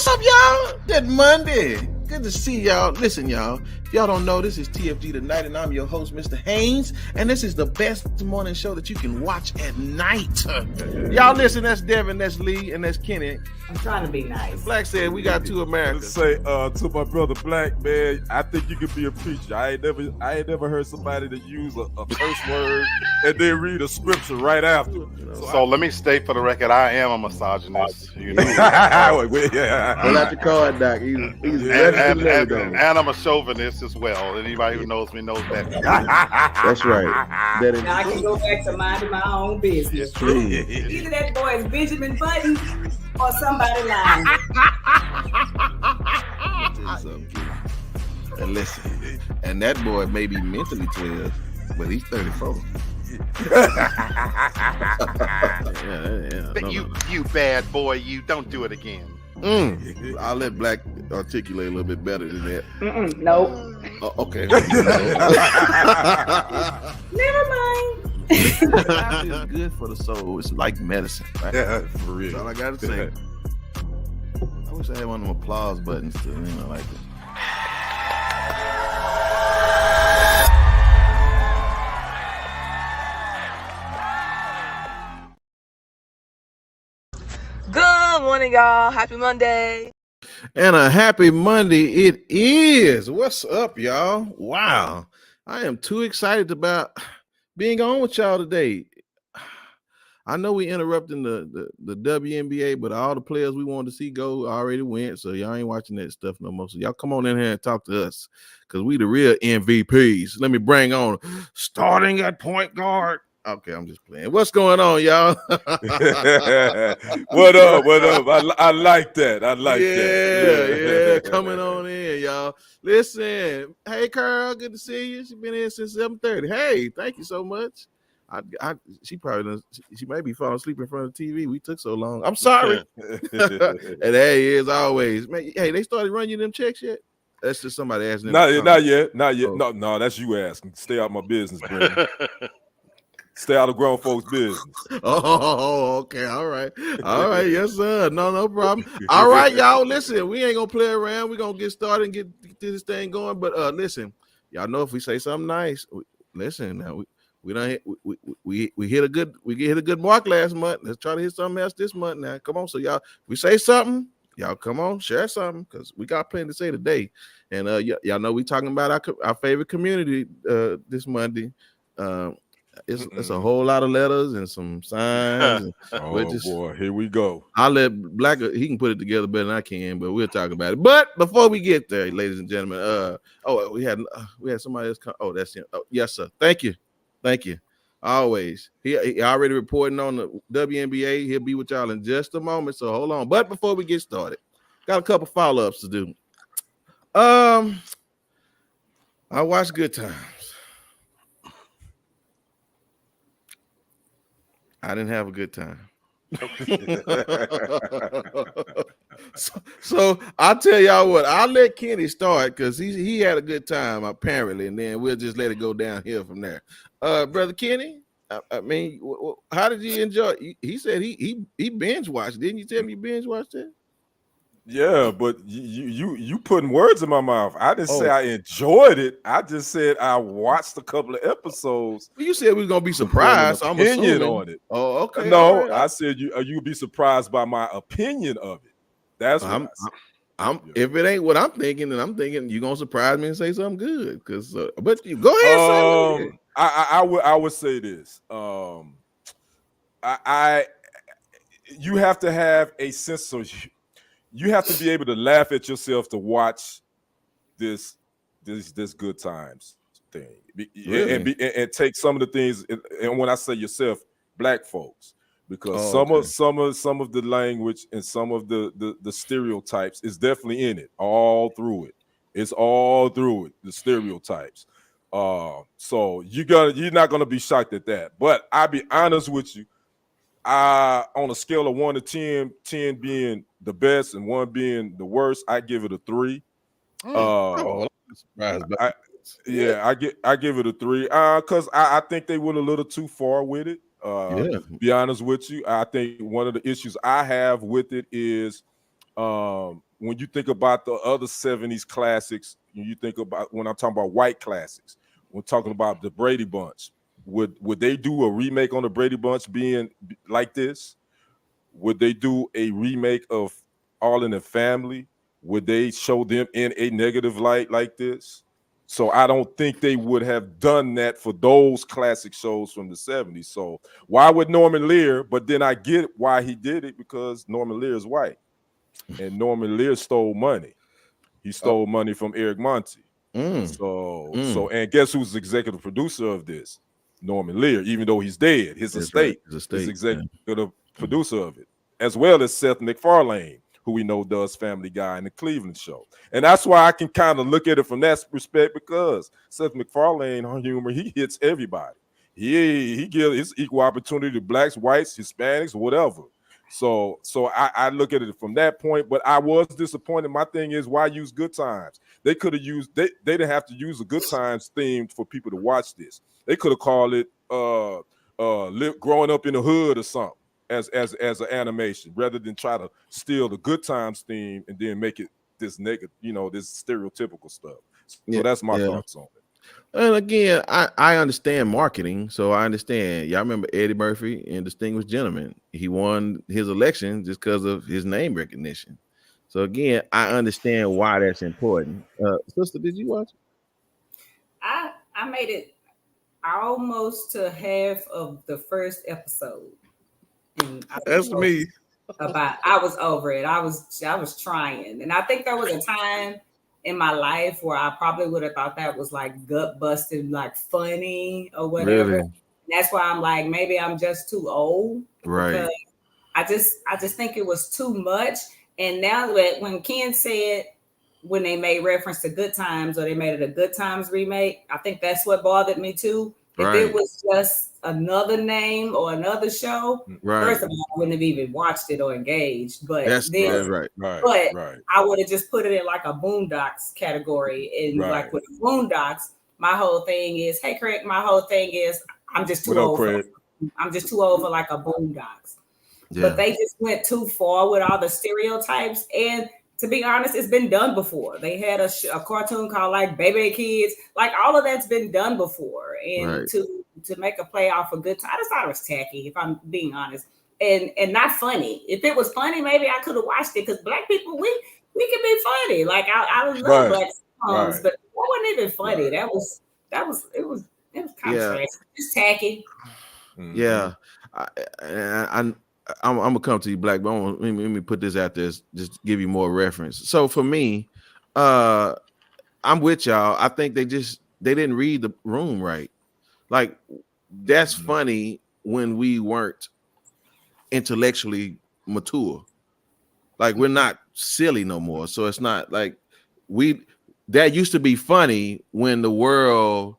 up, y'all? Good Monday. Good to see y'all. Listen, y'all. If y'all don't know, this is TFG Tonight, and I'm your host, Mr. Haynes. And this is the best morning show that you can watch at night. Y'all listen, that's Devin, that's Lee, and that's Kenny. I'm trying to be nice. Black said we got two Americans. Say to my brother Black, man, I think you could be a preacher. I ain't never heard somebody that use a curse word and then read a scripture right after. So let me state for the record, I am a misogynist. You know, Pull out your card, Doc. He's and I'm a chauvinist as well. Anybody who knows me knows that. That's right. Now I can go back to minding my own business. Either that boy is Benjamin Button or somebody lying. And listen, and that boy may be mentally 12, but he's 34. You bad boy, you don't do it again. I'll let Black articulate a little bit better than that. Nope. Okay. Never mind. It's good for the soul. It's like medicine. Right? Yeah, for real. That's all I gotta say. I wish I had one of them applause buttons to, like it. Good morning, y'all. Happy Monday. And a happy Monday it is. What's up, y'all? Wow. I am too excited about being on with y'all today. I know we interrupting the WNBA, but all the players we wanted to see go already went, so y'all ain't watching that stuff no more. So y'all come on in here and talk to us, because we the real MVPs. Let me bring on starting at point guard. Okay, I'm just playing. What's going on, y'all? What up? I like that. Yeah, coming on in, y'all. Listen, hey, Carl, good to see you. She's been in since 7:30. Hey, thank you so much. She may be falling asleep in front of the TV. We took so long. I'm sorry. And hey, as always, man. Hey, they started running you them checks yet? That's just somebody asking. Not yet. Oh. No, that's you asking. Stay out my business, Brandon. Stay out of grown folks' business. Oh, okay. All right. Yes, sir. No problem. All right, y'all. Listen, we ain't gonna play around. We're gonna get started and get this thing going. But listen, y'all know if we say something nice, listen now. We hit a good mark last month. Let's try to hit something else this month now. Come on, so y'all, we say something, y'all come on, share something, because we got plenty to say today. And y'all know we talking about our favorite community this Monday. It's a whole lot of letters and some signs. And boy, here we go. I'll let Black, he can put it together better than I can, but we'll talk about it. But before we get there, ladies and gentlemen, we had somebody else come. Oh, that's him. Oh, yes, sir. Thank you. Always. He already reporting on the WNBA. He'll be with y'all in just a moment, so hold on. But before we get started, got a couple follow-ups to do. I watched Good Times. I didn't have a good time. So I'll tell y'all what, I'll let Kenny start because he had a good time apparently, and then we'll just let it go downhill from there. Brother Kenny, I mean, how did you enjoy? He said he binge watched. Didn't you tell me you binge watched it? Yeah, but you putting words in my mouth. I didn't say I enjoyed it. I just said I watched a couple of episodes. Well, you said we were gonna be surprised. So I'm opinion on it. Oh, okay. No, right. I said you'd be surprised by my opinion of it. That's what If it ain't what I'm thinking, then I'm thinking you're gonna surprise me and say something good. Because, but you go ahead. I would say this. You have to have a sense of. You have to be able to laugh at yourself to watch this Good Times thing, really? and take some of the things. And when I say yourself, Black folks, because some of the language and some of the stereotypes is definitely in it, all through it. It's all through it, the stereotypes. So you're not gonna be shocked at that. But I'll be honest with you. On a scale of 1 to 10, 10 being the best and 1 being the worst, I give it a 3. I'm surprised. I give it a 3 because I think they went a little too far with it. Be honest with you, I think one of the issues I have with it is when you think about the other 70s classics, you think about when I'm talking about white classics, we're talking about the Brady Bunch. Would they do a remake on the Brady Bunch being like this? Would they do a remake of All in the Family? Would they show them in a negative light like this? So I don't think they would have done that for those classic shows from the 70s. So why would Norman Lear? But then I get why he did it, because Norman Lear is white. And Norman Lear stole money. He stole money from Eric Monty. So and guess who's the executive producer of this? Norman Lear, even though he's dead. His estate is executive producer of it, as well as Seth MacFarlane, who we know does Family Guy and the Cleveland Show. And that's why I can kind of look at it from that respect, because Seth MacFarlane on humor, he hits everybody. He gives his equal opportunity to blacks, whites, Hispanics, whatever. So I look at it from that point, but I was disappointed. My thing is, why use Good Times? They could have used, they didn't have to use a Good Times theme for people to watch this. They could have called it Growing Up in the Hood or something as an animation, rather than try to steal the Good Times theme and then make it this negative, this stereotypical stuff. So that's my thoughts on it. And again, I understand marketing, so I understand. Y'all remember Eddie Murphy in Distinguished Gentleman? He won his election just because of his name recognition. So again, I understand why that's important. Sister, did you watch it? I made it almost to half of the first episode. And That's me. I was over it. I was trying, and I think there was a time in my life where I probably would have thought that was like gut busting, like funny or whatever. Really? That's why I'm like, maybe I'm just too old. Right. I just think it was too much. And now that when Ken said, when they made reference to Good Times, or they made it a Good Times remake, I think that's what bothered me too. If it was just another name or another show, first of all, I wouldn't have even watched it or engaged. But I would have just put it in like a Boondocks category. And like with Boondocks, my whole thing is, hey Craig, I'm just too old. I'm just too old for like a Boondocks. Yeah. But they just went too far with all the stereotypes. And to be honest, it's been done before. They had a cartoon called like Baby Kids. Like all of that's been done before. And to make a play off a Good Time, I just thought it was tacky, if I'm being honest, and not funny. If it was funny, maybe I could have watched it, because black people, we can be funny. Like I love black songs, but that wasn't even funny. It was kind of trash. Just tacky. Yeah, I'm gonna come to you, Black, but let me put this out there, just to give you more reference. So for me, I'm with y'all. I think they didn't read the room right. Like, that's funny when we weren't intellectually mature. Like, we're not silly no more. So it's not like that used to be funny when the world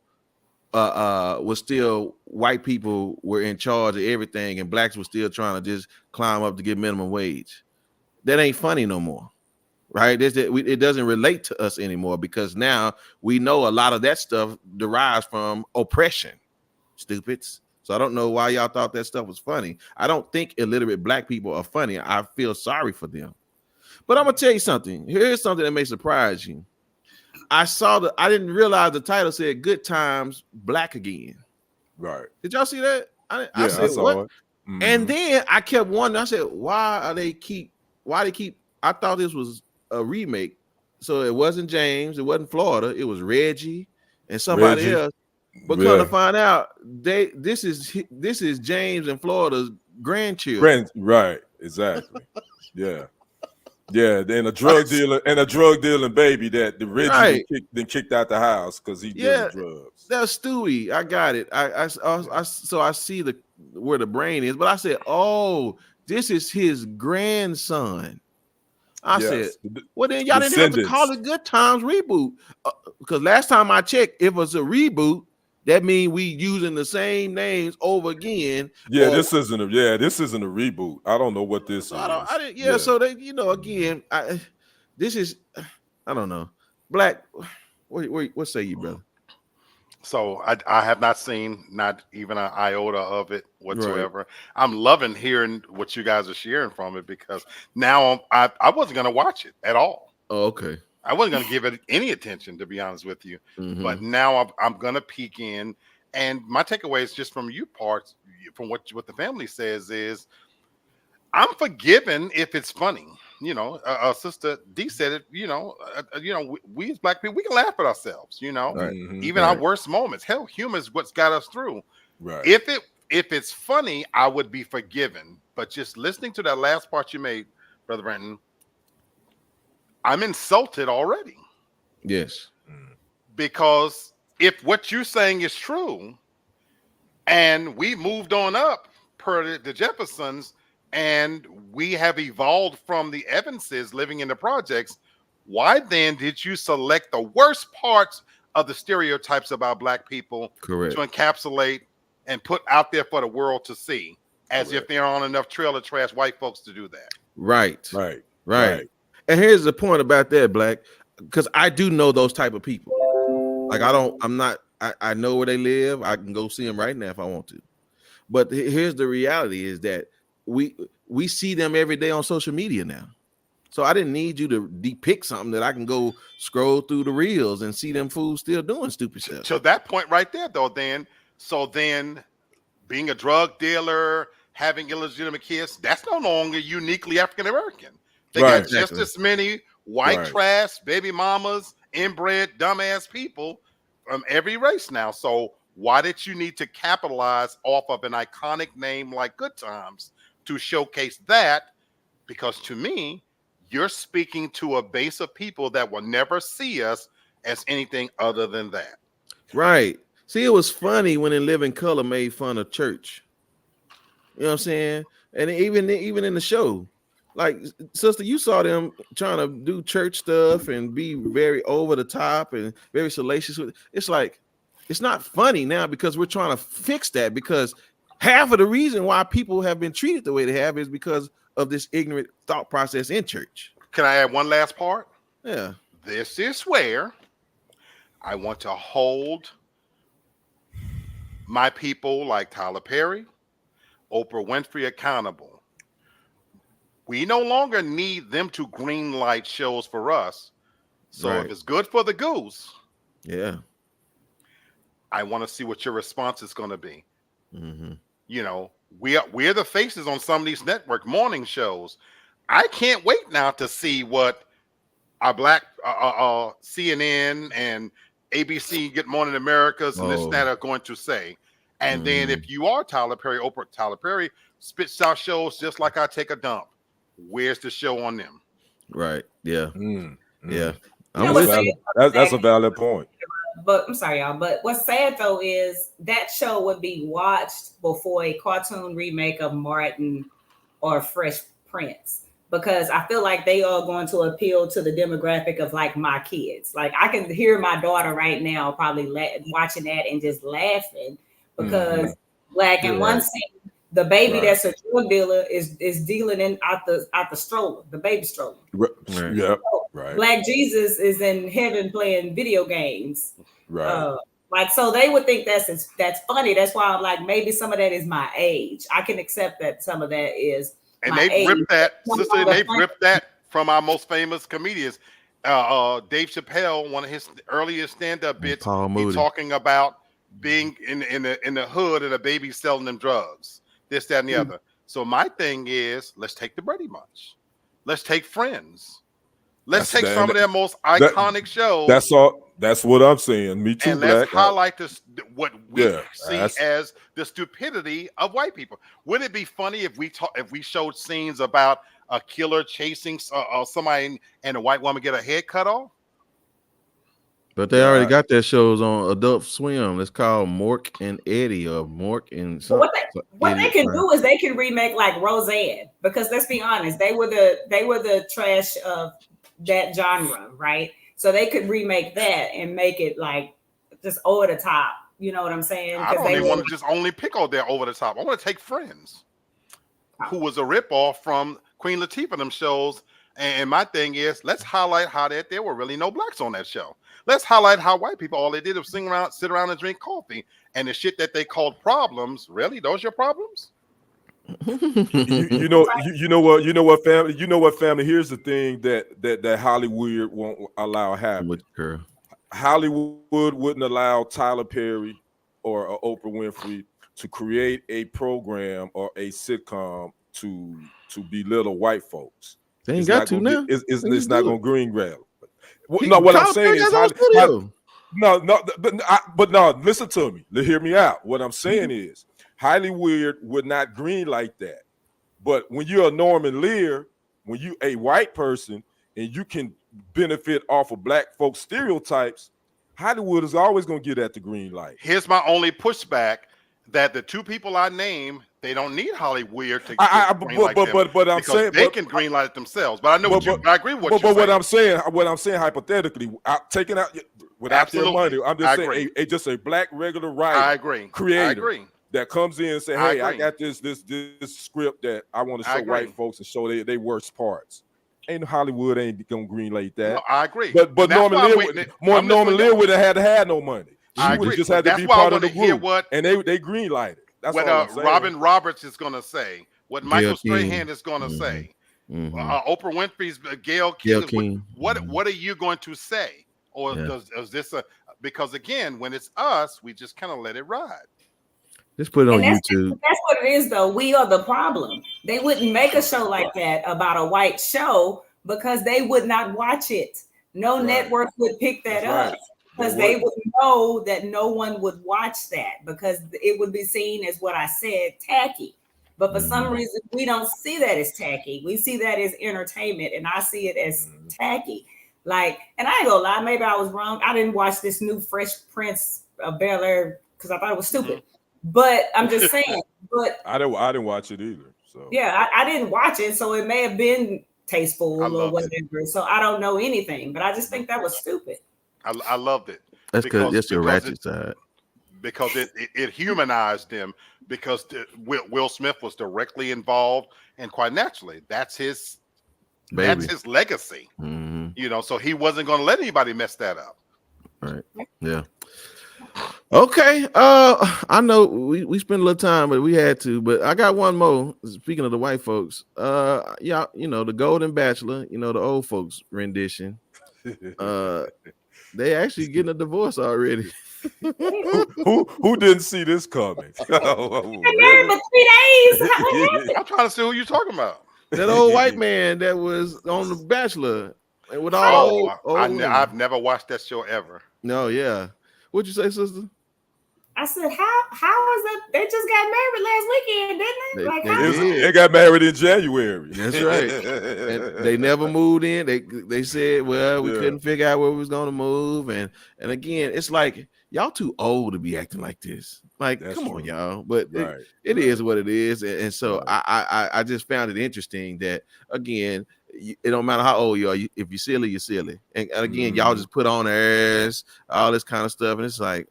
was still, white people were in charge of everything and blacks were still trying to just climb up to get minimum wage. That ain't funny no more. Right? It doesn't relate to us anymore, because now we know a lot of that stuff derives from oppression. Stupids. So I don't know why y'all thought that stuff was funny. I don't think illiterate black people are funny. I feel sorry for them. But I'm gonna tell you something. Here's something that may surprise you. I didn't realize the title said Good Times Black Again. Right. Did y'all see that? I saw what? it. Mm-hmm. And then I kept wondering, I said, why they keep, I thought this was a remake. So it wasn't James, it wasn't Florida, it was Reggie and somebody else. But come to find out, this is James and Florida's grandchildren. Right, exactly. Yeah. Then a drug dealing baby that the Reggie then kicked out the house because he did drugs. That's Stewie. I got it. So I see where the brain is, but I said, oh, this is his grandson. I said, well, then y'all didn't have to call it Good Times reboot, because last time I checked, if it was a reboot, that means we using the same names over again. Yeah, this isn't a reboot. I don't know what this is. So they, again, this is, I don't know. Black, what say you, brother? So I have not seen not even an iota of it whatsoever. Right. I'm loving hearing what you guys are sharing from it, because now I wasn't going to watch it at all. Oh, okay. I wasn't going to give it any attention, to be honest with you. Mm-hmm. But now I'm going to peek in. And my takeaway is just from you parts, from what the family says, is I'm forgiven if it's funny. You know, Sister D said it. You know, we as Black people, we can laugh at ourselves. You know, right. Even our worst moments. Hell, humor is what's got us through. Right. If it's funny, I would be forgiven. But just listening to that last part you made, Brother Brenton, I'm insulted already. Yes, because if what you're saying is true, and we moved on up per the Jeffersons, and we have evolved from the Evanses living in the projects, why then did you select the worst parts of the stereotypes about Black people to encapsulate and put out there for the world to see, as if there aren't enough trailer trash white folks to do that? Right. And here's the point about that, Black, because I do know those type of people. Like I know where they live. I can go see them right now if I want to. But here's the reality is that we see them every day on social media now. So I didn't need you to depict something that I can go scroll through the reels and see them fools still doing stupid stuff. So that point right there, though, then being a drug dealer, having illegitimate kids, that's no longer uniquely African American. They got just as many white trash, baby mamas, inbred, dumbass people from every race now. So why did you need to capitalize off of an iconic name like Good Times to showcase that? Because to me, you're speaking to a base of people that will never see us as anything other than that. Right. See, it was funny when In Living Color made fun of church. You know what I'm saying? And even in the show, like, sister, you saw them trying to do church stuff and be very over the top and very salacious with it. It's like, it's not funny now because we're trying to fix that, because half of the reason why people have been treated the way they have is because of this ignorant thought process in church. Can I add one last part? Yeah. This is where I want to hold my people like Tyler Perry, Oprah Winfrey accountable. We no longer need them to green light shows for us. So if it's good for the goose, I want to see what your response is going to be. Mm-hmm. You know, we're the faces on some of these network morning shows. I can't wait now to see what our Black CNN and ABC, Good Morning Americas, and this and that are going to say. And then if you are Tyler Perry, Oprah, Tyler Perry spits out shows just like I Take a Dump. Where's the show on them? Right. Yeah. Yeah. That's a valid point. But I'm sorry, y'all. But what's sad though is that show would be watched before a cartoon remake of Martin or Fresh Prince, because I feel like they are going to appeal to the demographic of like my kids. Like I can hear my daughter right now probably watching that and just laughing because like in one scene, the baby that's a drug dealer is dealing out the stroller, the baby stroller. Black Jesus is in heaven playing video games. Like, so they would think that's funny. That's why I'm like, maybe some of that is my age. I can accept that some of that is. And they've ripped that, sister. They've ripped that from our most famous comedians. Dave Chappelle, one of his earliest stand-up bits, he's talking about being in the hood and a baby selling them drugs. This, that, and the other. So my thing is, let's take the Brady Bunch. Let's take Friends. Let's take some of their most iconic shows. That's all. That's what I'm saying. Me too, and Black. Let's highlight this, what we see as the stupidity of white people. Would it be funny if we showed scenes about a killer chasing somebody and a white woman get her head cut off? But they already got their shows on Adult Swim. It's called Mork and Eddie, or Mork and something. What they can do is they can remake like Roseanne, because let's be honest, they were the trash of that genre, right? So they could remake that and make it like just over the top. You know what I'm saying? I don't even want to just only pick on their over the top. I want to take Friends, who was a ripoff from Queen Latifah them shows, And my thing is, let's highlight how that there were really no blacks on that show. Let's highlight how white people, all they did was sit around and drink coffee. And the shit that they called problems, really, those your problems? you know what, family. Here's the thing that Hollywood won't allow happen. With girl. Hollywood wouldn't allow Tyler Perry or Oprah Winfrey to create a program or a sitcom to belittle white folks. They ain't got to now. It's not going to green grab. No, what I'm saying is, but listen to me. Hear me out. What I'm saying is, Hollywood would not green like that. But when you're a Norman Lear, when you a white person and you can benefit off of black folks stereotypes, Hollywood is always going to get at the green light. Here's my only pushback: that the two people I name, they don't need Hollywood to but I'm saying they can greenlight it themselves. But I know I agree with what you're saying. But what I'm saying hypothetically, taking out without their money, I'm just saying just a black regular writer, I agree, creator that comes in and say, hey, I got this script that I want to show white folks and show they worst parts. Ain't Hollywood ain't gonna greenlight that. No, I agree. But Norman Lear would have had no money. I agree. Just had to be part of the group, and they greenlighted. That's what Robin Roberts is going to say, what Michael Strahan is going to say, Oprah Winfrey's Gayle King. What are you going to say? Or is this because again, when it's us, we just kind of let it ride. Just put it on YouTube. That's what it is, though. We are the problem. They wouldn't make a show like that about a white show because they would not watch it. No network would pick that up. Because they would know that no one would watch that because it would be seen as what I said, tacky. But for some reason, we don't see that as tacky. We see that as entertainment, and I see it as tacky. Like, and I ain't gonna lie, maybe I was wrong. I didn't watch this new Fresh Prince of Bel-Air because I thought it was stupid. But I'm just saying. But I didn't watch it either. So yeah, I didn't watch it, so it may have been tasteful or whatever. So I don't know anything, but I just think that was stupid. I loved it. That's because that's your ratchet side. Because it humanized him. Because Will Smith was directly involved, and quite naturally, that's his legacy. Mm-hmm. You know, so he wasn't going to let anybody mess that up. Right. Yeah. Okay. I know we spent a little time, but we had to. But I got one more. Speaking of the white folks, yeah, you know, the Golden Bachelor, you know, the old folks rendition. They actually getting a divorce already. who didn't see this coming? Really? For 3 days. I'm trying to see who you're talking about. That old white man that was on the Bachelor with all old I've never watched that show ever. No, yeah. What'd you say, sister? I said, how is it? They just got married last weekend, didn't they? They got married in January. That's right. And they never moved in. They said, well, we couldn't figure out where we was going to move. And again, it's like y'all too old to be acting like this. Like, come on, y'all. But it is what it is. And so I just found it interesting that, again, it don't matter how old you are. If you're silly, you're silly. And again, y'all just put on airs, all this kind of stuff. And it's like,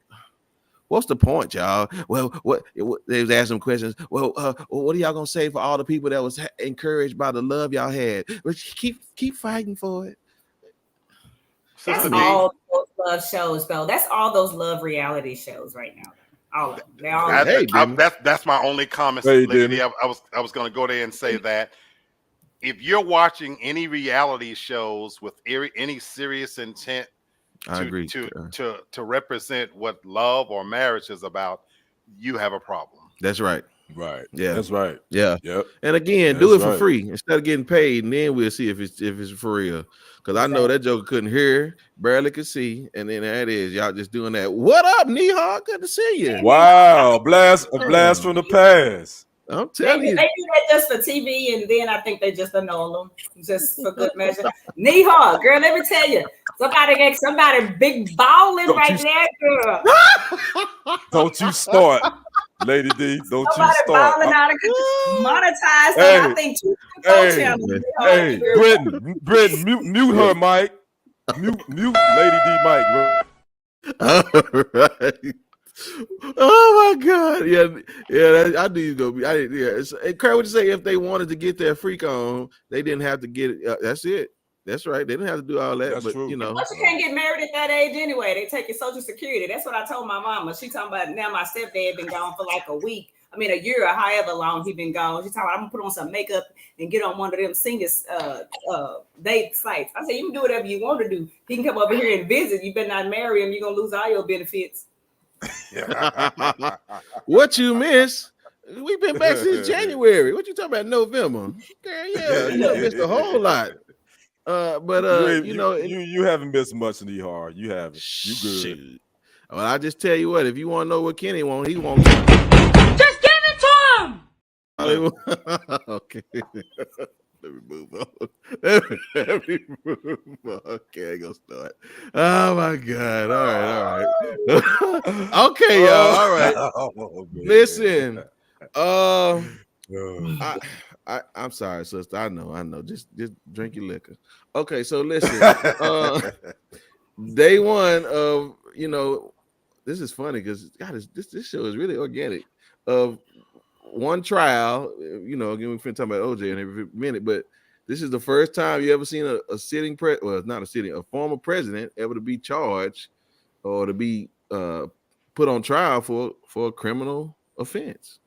what's the point, y'all? Well, what they was asking questions. Well, what are y'all gonna say for all the people that was encouraged by the love y'all had? But keep fighting for it. That's all those love shows, though. That's all those love reality shows right now. All of them. They all. That's my only comment. Lady, I was gonna go there and say that if you're watching any reality shows with any serious intent. I agree. To represent what love or marriage is about, you have a problem. That's right. Right. Yeah. That's right. Yeah. Yep. And again, do it for free instead of getting paid, and then we'll see if it's for real. Because I know that joker couldn't hear, barely could see, and then there it is. Y'all just doing that. What up, Neha? Good to see you. Wow, a blast from the past. I'm telling you. They do that just for TV, and then I think they just annul them just for good measure. Neha, girl, let me tell you, somebody big balling right now, girl. Don't you start, Lady D. Don't somebody you start. Balling out of monetized. I think channels. Hey, Britton, mute her, Mike. Mute Lady D, Mike. All right. Oh my God! Yeah. I knew you gonna be. And Kurt would say if they wanted to get their freak on, they didn't have to get it. That's it. That's right. They didn't have to do all that. That's but true. you know, But you can't get married at that age anyway. They take your Social Security. That's what I told my mama. She talking about now. My stepdad been gone for like a week. I mean, a year or however long he been gone. She talking about I'm gonna put on some makeup and get on one of them singers date sites. I said you can do whatever you want to do. He can come over here and visit. You better not marry him. You're gonna lose all your benefits. what you miss? We've been back since January. What you talking about? November? Girl, you missed a whole lot. You haven't missed much, Nihar. You haven't. You good. Shoot. Well, I just tell you what. If you want to know what Kenny wants, he wants. Just give it to him. Okay. Let me move on. Let me move on. Okay, I ain't gonna start. Oh my God. All right. Okay, y'all. All right. Oh, Listen. I'm sorry, sister. I know. Just drink your liquor. Okay, so listen. Day one of this is funny because God, this show is really organic. Of one trial, again, we're finna talk about OJ in every minute, but this is the first time you ever seen a sitting a former president ever to be charged or to be put on trial for a criminal offense.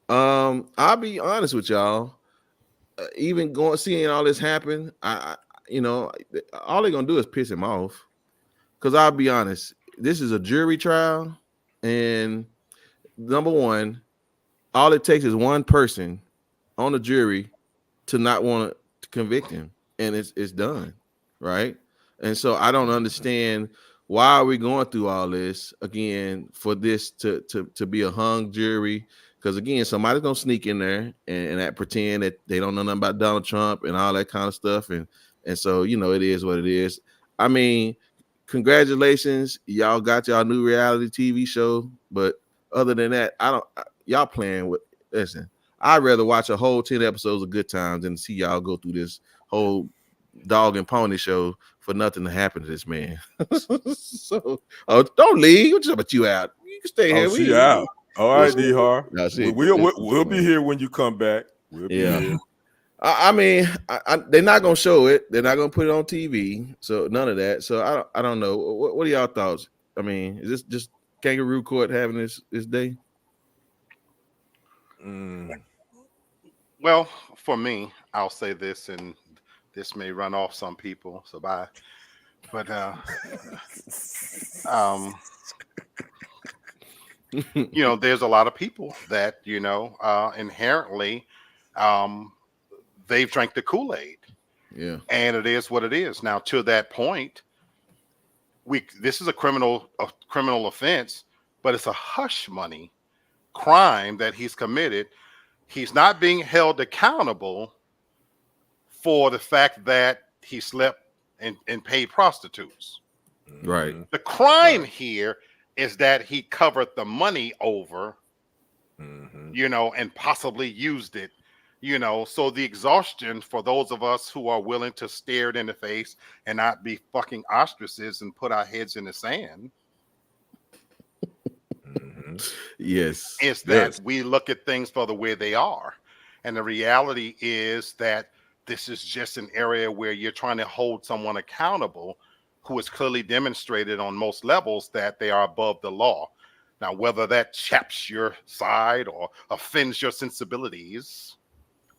I'll be honest with y'all. Even seeing all this happen, all they're gonna do is piss him off. Because I'll be honest, this is a jury trial, and number one, all it takes is one person on the jury to not want to convict him, and it's done, right? And so I don't understand why are we going through all this again for this to be a hung jury. Because again, somebody's gonna sneak in there and pretend that they don't know nothing about Donald Trump and all that kind of stuff, and so it is what it is. I mean, congratulations, y'all got y'all new reality TV show, but other than that, y'all playing with. Listen, I'd rather watch a whole 10 episodes of Good Times than see y'all go through this whole dog and pony show for nothing to happen to this man. So, don't leave. What about you out? You can stay here. She out. All right, Nihar. We'll be here when you come back. We'll be here. I mean, they're not gonna show it. They're not gonna put it on TV. So none of that. So I don't know. What are y'all thoughts? I mean, is this just kangaroo court having this day? Well, for me, I'll say this, and this may run off some people. So bye. But there's a lot of people that inherently they've drank the Kool-Aid. Yeah. And it is what it is. Now, to that point, this is a criminal offense, but it's a hush money crime that he's committed. He's not being held accountable for the fact that he slept and paid prostitutes. Right. The crime here is that he covered the money over, and possibly used it, so the exhaustion for those of us who are willing to stare it in the face and not be fucking ostriches and put our heads in the sand. Yes. Is that we look at things for the way they are. And the reality is that this is just an area where you're trying to hold someone accountable who has clearly demonstrated on most levels that they are above the law. Now, whether that chaps your side or offends your sensibilities,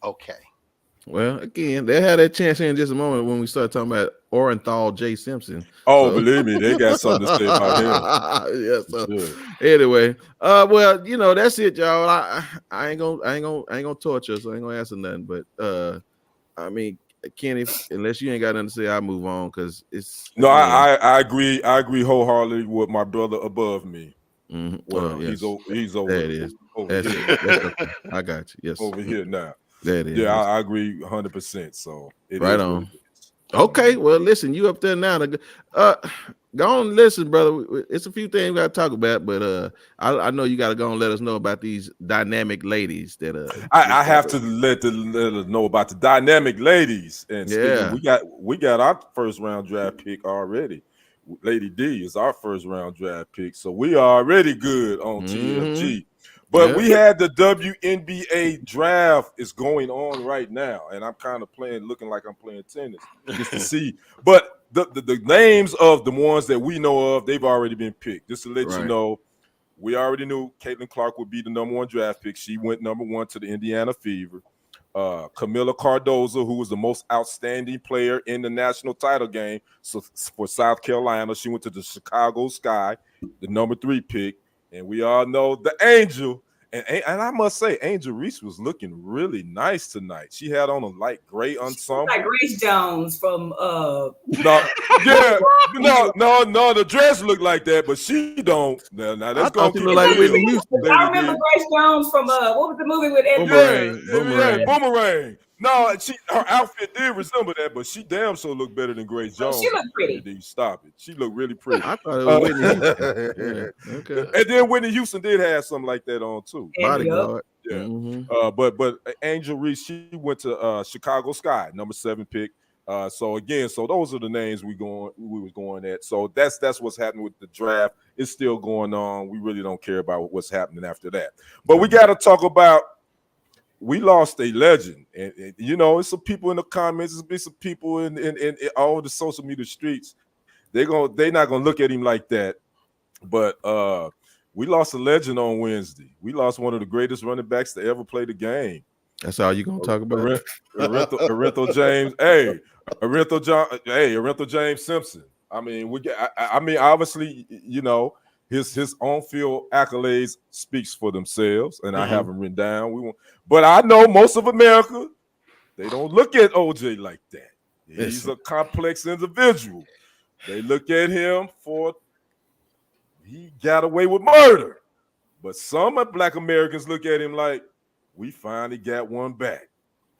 okay. Well, again, they had that chance here in just a moment when we start talking about Orenthal J. Simpson. Oh, believe me, they got something to say about him. Yeah. So anyway, well, that's it, y'all. I ain't gonna torture, so I ain't gonna answer nothing. But I mean, Kenny, unless you ain't got nothing to say, I'll move on because it's no. I agree. I agree wholeheartedly with my brother above me. Mm-hmm. Well, he's over. That is. Over here. That's okay. I got you. Yes. Over here now. That is. Yeah, I agree 100%. So right on. Okay, well, listen, you up there now. Go on, listen, brother. It's a few things we got to talk about, but I know you got to go and let us know about these dynamic ladies that I have to let us know about the dynamic ladies. And we got our first round draft pick already. Lady D is our first round draft pick. So we are already good on TFG. But we had the WNBA draft is going on right now, and I'm kind of looking like I'm playing tennis just to see. But the names of the ones that we know of, they've already been picked. Just to let you know, we already knew Caitlin Clark would be the number 1 draft pick. She went number 1 to the Indiana Fever. Camila Cardozo, who was the most outstanding player in the national title game for South Carolina, she went to the Chicago Sky, the number 3 pick. And we all know the Angel. And I must say, Angel Reese was looking really nice tonight. She had on a light gray ensemble. Like Grace Jones from no, the dress looked like that, but she don't. Now let's go. Look like Whitney Houston. I remember Grace Jones from what was the movie with Ed? Boomerang. No, her outfit did resemble that, but she damn sure looked better than Grace Jones. She looked pretty. Stop it. She looked really pretty. I thought it was Whitney Houston. Okay. And then Whitney Houston did have something like that on too. Bodyguard. Yeah. But Angel Reese, she went to Chicago Sky, number 7 pick. So those are the names we was going at. So that's what's happening with the draft. It's still going on. We really don't care about what's happening after that. But we got to talk about. We lost a legend, and it's some people in the comments. There's been some people in all the social media streets. They're not gonna look at him like that. But we lost a legend on Wednesday. We lost one of the greatest running backs to ever play the game. That's all you gonna talk about? Arinthio James. Arinthio James Simpson. I mean, obviously, his on-field accolades speaks for themselves, and I have them written down. But I know most of America, they don't look at OJ like that. He's a complex individual. They look at him he got away with murder. But some Black Americans look at him like, we finally got one back.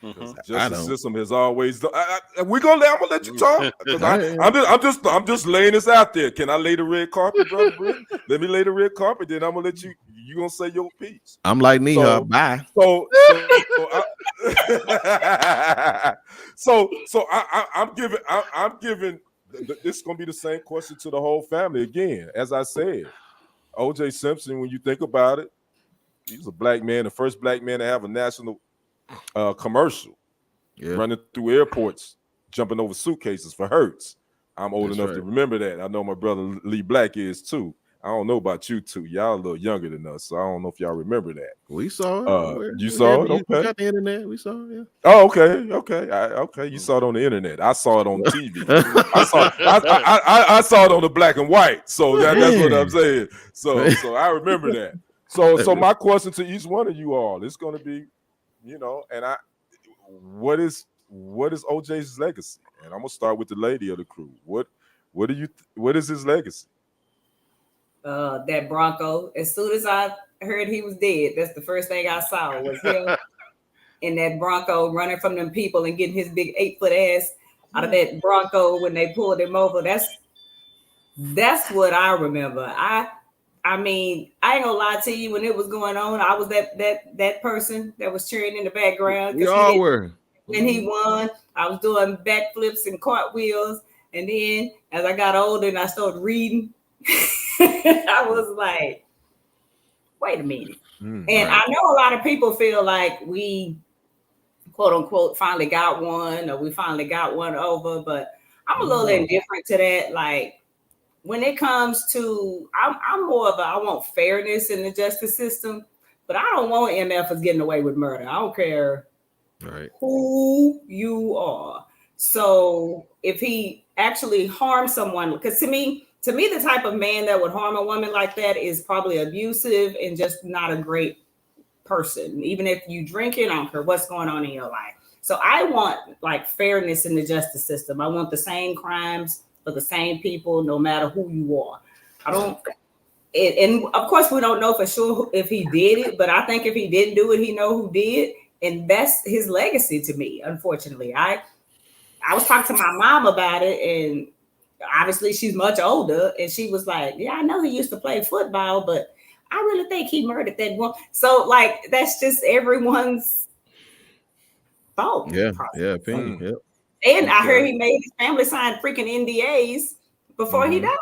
The justice system has always done. I'm gonna let you talk. I'm just laying this out there. Can I lay the red carpet, brother? Let me lay the red carpet. Then I'm gonna let you. You gonna say your piece. I'm like Nihar. Bye. I'm giving. This is gonna be the same question to the whole family again. As I said, O.J. Simpson. When you think about it, he was a black man, the first black man to have a national commercial, running through airports, jumping over suitcases for Hertz. I'm old enough to remember that. I know my brother Lee Black is too. I don't know about you two. Y'all a little younger than us, so I don't know if y'all remember that. We saw it. You saw it? Okay. We got the internet. We saw it. Yeah. Oh, okay. You saw it on the internet. I saw it on TV. I saw it on the black and white. So that's what I'm saying. So I remember that. So my question to each one of you all is going to be, what is OJ's legacy? And I'm gonna start with the lady of the crew. What is his legacy? That Bronco. As soon as I heard he was dead, that's the first thing I saw was him in that Bronco running from them people and getting his big 8-foot ass out of that Bronco when they pulled him over. That's what I remember. I mean, I ain't gonna lie to you. When it was going on, I was that person that was cheering in the background. We all were. When he won, I was doing backflips and cartwheels. And then as I got older and I started reading, I was like, wait a minute. I know a lot of people feel like we, quote unquote, finally got one, or we finally got one over, but I'm a little indifferent to that. Like, when it comes to, I'm more of I want fairness in the justice system, but I don't want MFers getting away with murder. I don't care who you are. So if he actually harms someone, because to me, the type of man that would harm a woman like that is probably abusive and just not a great person. Even if you drink it, I don't care what's going on in your life. So I want like fairness in the justice system. I want the same crimes for the same people, no matter who you are. And of course we don't know for sure if he did it, but I think if he didn't do it, he know who did. And that's his legacy to me, unfortunately. I was talking to my mom about it, and obviously she's much older, and she was like, yeah, I know he used to play football, but I really think he murdered that one. So like, that's just everyone's thought. Yeah, opinion. Yep. And I heard he made his family sign freaking NDAs before he Mhm. died.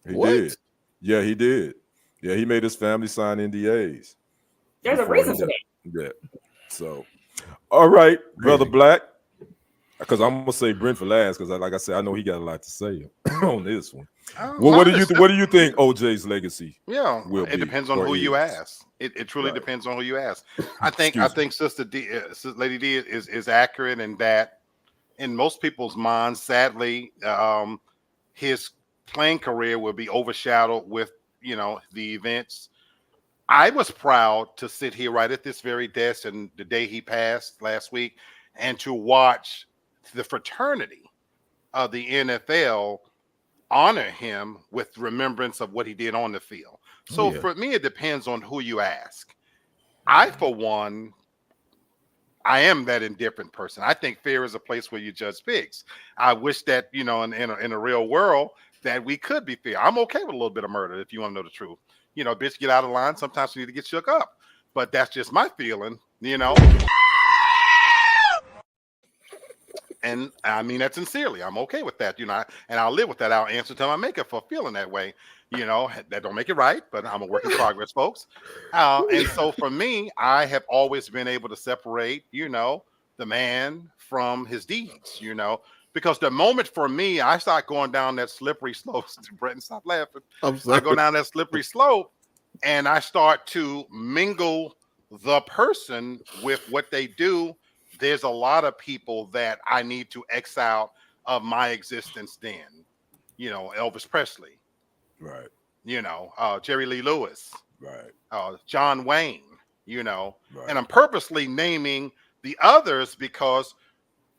He What? did. Yeah, he did. Yeah, he made his family sign NDAs. There's a before reason he for died. that. Yeah. So, all right, Brother Crazy. Black. Because I'm gonna say Brent for last, because like I said, I know he got a lot to say on this one. Well, what do you think OJ's legacy will be? It depends on or who you is? ask. It truly Right. depends on who you ask. I think Excuse Lady D is accurate in that in most people's minds, sadly, his playing career will be overshadowed with the events. I was proud to sit here right at this very desk and the day he passed last week and to watch the fraternity of the NFL honor him with remembrance of what he did on the field. So yeah. for me, it depends on who you ask. I, for one, I am that indifferent person. I think fear is a place where you judge pigs. I wish that, in a real world that we could be fair. I'm okay with a little bit of murder if you want to know the truth. Bitch, get out of line. Sometimes you need to get shook up. But that's just my feeling, And I mean that sincerely. I'm okay with that, and I'll live with that. I'll answer to my maker for feeling that way. That don't make it right, but I'm a work in progress, folks. And so for me, I have always been able to separate, the man from his deeds, because the moment for me, I start going down that slippery slope. Bretton, stop laughing. I'm I sorry. go down that slippery slope and I start to mingle the person with what they do. There's a lot of people that I need to X out of my existence then. Elvis Presley, Right. Jerry Lee Lewis, Right. John Wayne, Right. and I'm purposely naming the others because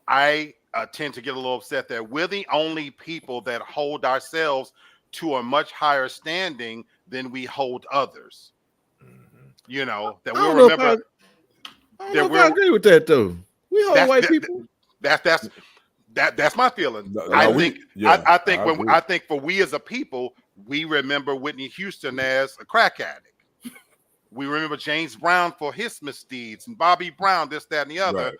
I tend to get a little upset that we're the only people that hold ourselves to a much higher standing than we hold others. Mhm. That I we'll don't know if remember I don't that know if I agree with that though. We hold that's white that, people. that's my feeling. No, I we- think yeah, I think I when agree. I think for we as a people, we remember Whitney Houston as a crack addict. We remember James Brown for his misdeeds and Bobby Brown, this, that, and the other. Right.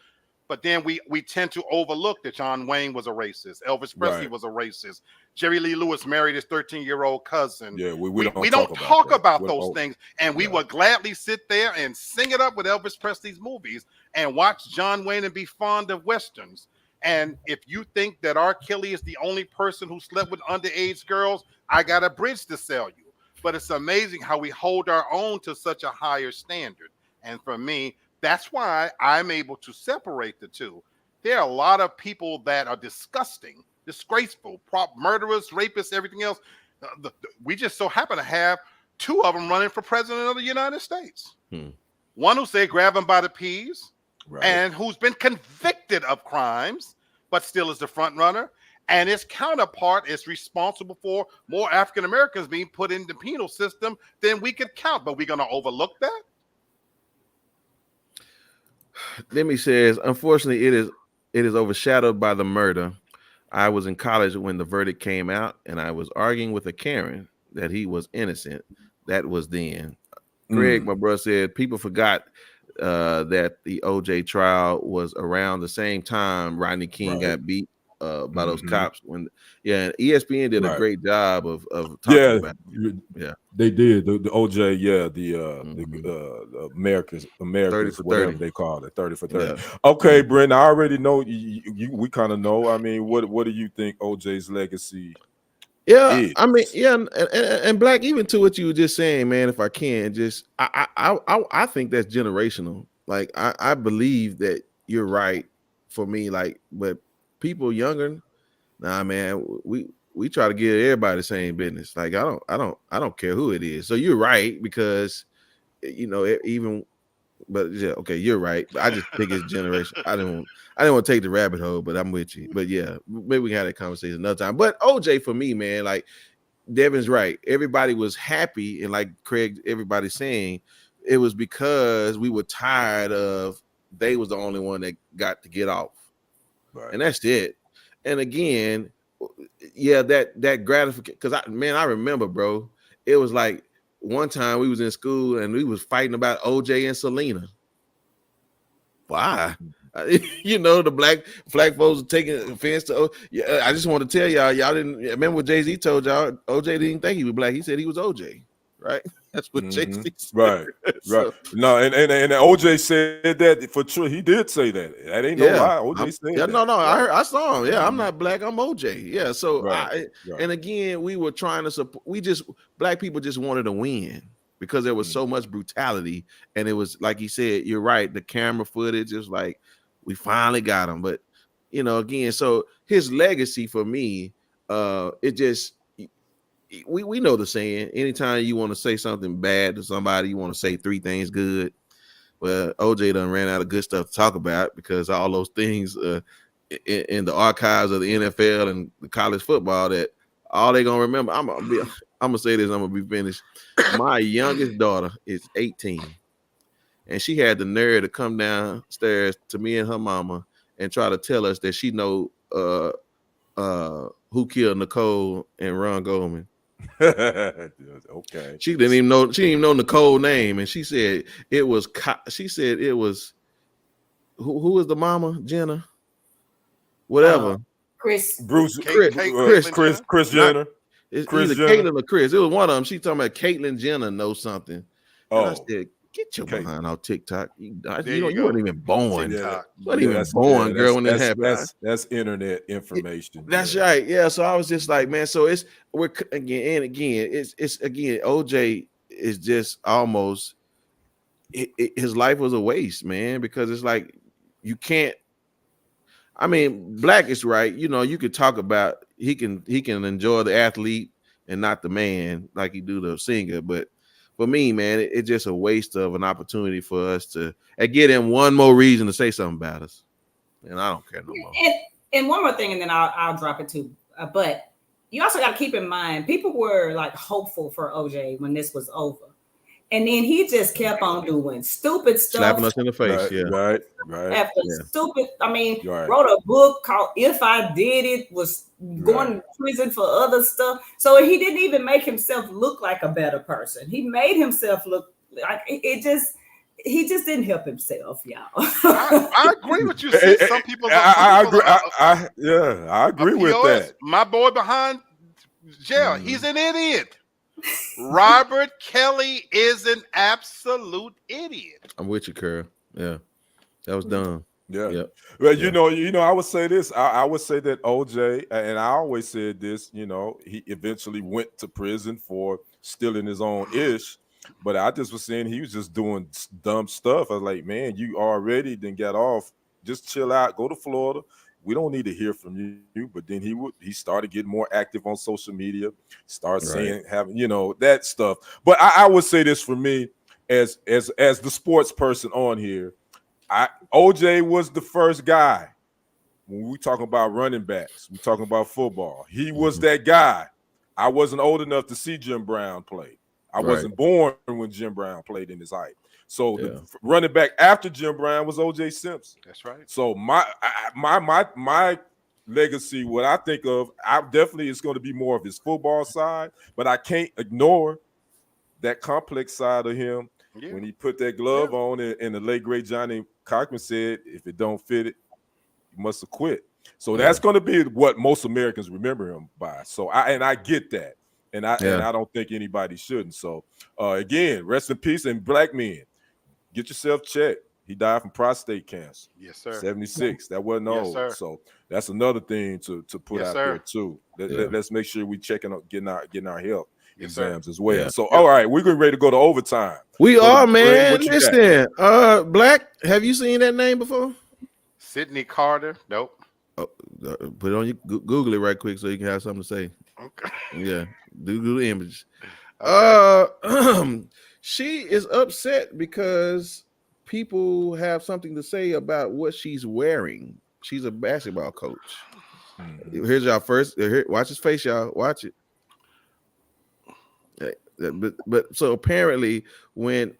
But then we tend to overlook that John Wayne was a racist. Elvis Presley Right. was a racist. Jerry Lee Lewis married his 13-year-old cousin. Yeah, we We don't don't talk that. about We those don't- things. And we Yeah. would gladly sit there and sing it up with Elvis Presley's movies and watch John Wayne and be fond of Westerns. And if you think that R. Kelly is the only person who slept with underage girls, I got a bridge to sell you. But it's amazing how we hold our own to such a higher standard. And for me, that's why I'm able to separate the two. There are a lot of people that are disgusting, disgraceful, murderers, rapists, everything else. We just so happen to have two of them running for president of the United States. One who said grab him by the peas, Right. and who's been convicted of crimes, but still is the front runner. And his counterpart is responsible for more African Americans being put in the penal system than we could count. But we're going to overlook that? Demi says, unfortunately, it is overshadowed by the murder. I was in college when the verdict came out, and I was arguing with a Karen that he was innocent. That was then. Greg, my brother, said people forgot that the OJ trial was around the same time Rodney King got beat by those cops. ESPN did a great job of talking about it. Yeah, they did. The OJ, the Americans, 30 for whatever 30. they call it, 30 for 30. Yeah. Okay, Brent, I already know we kind of know. I mean, what do you think OJ's legacy? Yeah, I mean, and Black, even to what you were just saying, man. If I can, just I think that's generational. Like I believe that you're right for me. Like, but people younger, nah, man, we try to give everybody the same business. Like I don't care who it is. So you're right because even. But yeah, okay, you're right. I just think it's generation. I didn't want to take the rabbit hole, but I'm with you. But yeah, maybe we can have that conversation another time. But OJ for me, man, like Devin's right. Everybody was happy, and like Craig, everybody's saying it was because we were tired of they was the only one that got to get off, and that's it. And again, yeah, that gratification because I remember, bro, it was like. One time we was in school and we was fighting about OJ and Selena. Why? You know, the black folks are taking offense to. Yeah, I just want to tell y'all didn't remember what Jay-Z told y'all. OJ didn't think he was black. He said he was OJ, right? That's what Jay-Z said. Right. So, Right. No, and OJ said that for sure. He did say that. That ain't no lie. OJ said yeah, that. no, Right. I saw him. Yeah, I'm not black. I'm OJ. Yeah. So Right. and again, we were trying to support. Black people just wanted to win because there was so much brutality, and it was like he said. You're right. The camera footage is like we finally got him, but you know, again, so his legacy for me, it just. We know the saying. Anytime you want to say something bad to somebody, you want to say 3 things good. Well, OJ done ran out of good stuff to talk about because all those things in the archives of the NFL and the college football that all they gonna remember. I'm gonna say this. I'm gonna be finished. My youngest daughter is 18, and she had the nerve to come downstairs to me and her mama and try to tell us that she know who killed Nicole and Ron Goldman. Okay. She didn't even know Nicole's name, and she said it was. Who was the mama? Jenna, whatever. Chris. Bruce. Chris Jenner. It's Chris either Jenner. Caitlyn or Chris. It was one of them. She talking about Caitlyn Jenner knows something. And I said, get your behind on TikTok. You weren't even born. TikTok. You weren't even born, girl, when that happened. That's internet information. That's right. Yeah. So I was just like, man, so we're again, it's again, OJ is just almost his life was a waste, man, because it's like you can't. I mean, Black is right. You know, you could talk about he can enjoy the athlete and not the man like he do the singer, but for me, man, it's just a waste of an opportunity for us to get him one more reason to say something about us, and I don't care no more. And one more thing, and then I'll drop it too. But you also got to keep in mind, people were like hopeful for OJ when this was over, and then he just kept on doing stupid stuff, slapping us in the face. Right. After stupid. I mean, wrote a book called "If I Did It," was going to prison for other stuff. So he didn't even make himself look like a better person. He made himself look like he just didn't help himself, y'all. I agree with you. See, some people. I agree with that. My boy behind jail, he's an idiot. Robert Kelly is an absolute idiot. I'm with you, Curl. Yeah, that was dumb. Yeah. Well, you know, I would say this. I would say that OJ, and I always said this, you know, he eventually went to prison for stealing his own ish. But I just was saying he was just doing dumb stuff. I was like, man, you already then got off. Just chill out. Go to Florida. We don't need to hear from you. But then he started getting more active on social media. Started saying, having, you know, that stuff. But I would say this for me as the sports person on here. OJ was the first guy when we talking about running backs. We talking about football. He was that guy. I wasn't old enough to see Jim Brown play. I wasn't born when Jim Brown played in his height. So the running back after Jim Brown was OJ Simpson. That's right. So my legacy, what I think of, I definitely is going to be more of his football side, but I can't ignore that complex side of him. Yeah. When he put that glove on, and the late great Johnny Cochran said, if it don't fit it, you must have quit. So that's going to be what most Americans remember him by. So I get that. And I don't think anybody shouldn't. So again, rest in peace. And black men, get yourself checked. He died from prostate cancer. Yes, sir. 76. That wasn't old. Sir. So that's another thing to put out there too. Let's make sure we checking out getting our health exams as well. So all right, we're getting ready to go to overtime. We are, man. Listen, Black, have you seen that name before? Sidney Carter. Nope. Oh, put it on your Google it right quick so you can have something to say. Okay. Yeah, Google the image. Okay. She is upset because people have something to say about what she's wearing. She's a basketball coach. Here's y'all first. Watch his face, y'all. Watch it. But so apparently when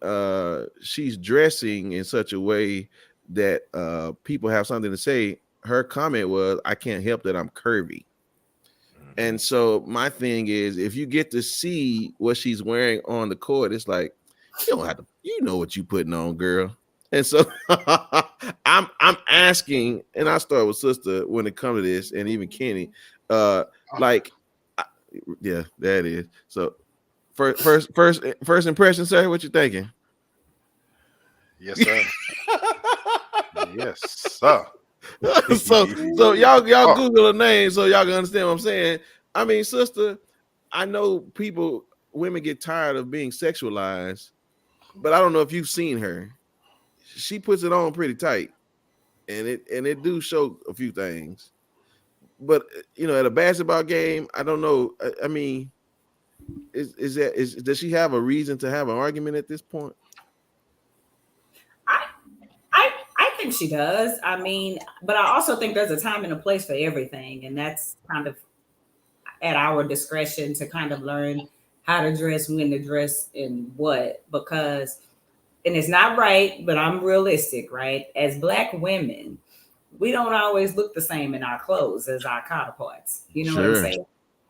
she's dressing in such a way that people have something to say, her comment was, I can't help that I'm curvy. And so my thing is, if you get to see what she's wearing on the court, it's like, you don't have to, you know what you putting on, girl. And so I'm asking, and I start with sister when it comes to this, and even Kenny, like, yeah, there it is. So first impression, sir, what you thinking? Yes, sir. Yes, sir. so y'all Google a name so y'all can understand what I'm saying. I mean, sister, I know women get tired of being sexualized, but I don't know if you've seen her. She puts it on pretty tight, and it do show a few things. But at a basketball game, I don't know. I mean, does she have a reason to have an argument at this point? I think she does. I mean, but I also think there's a time and a place for everything, and that's kind of at our discretion to kind of learn how to dress, when to dress, and what. Because, and it's not right, but I'm realistic, right? As Black women, we don't always look the same in our clothes as our counterparts. You know what I'm saying?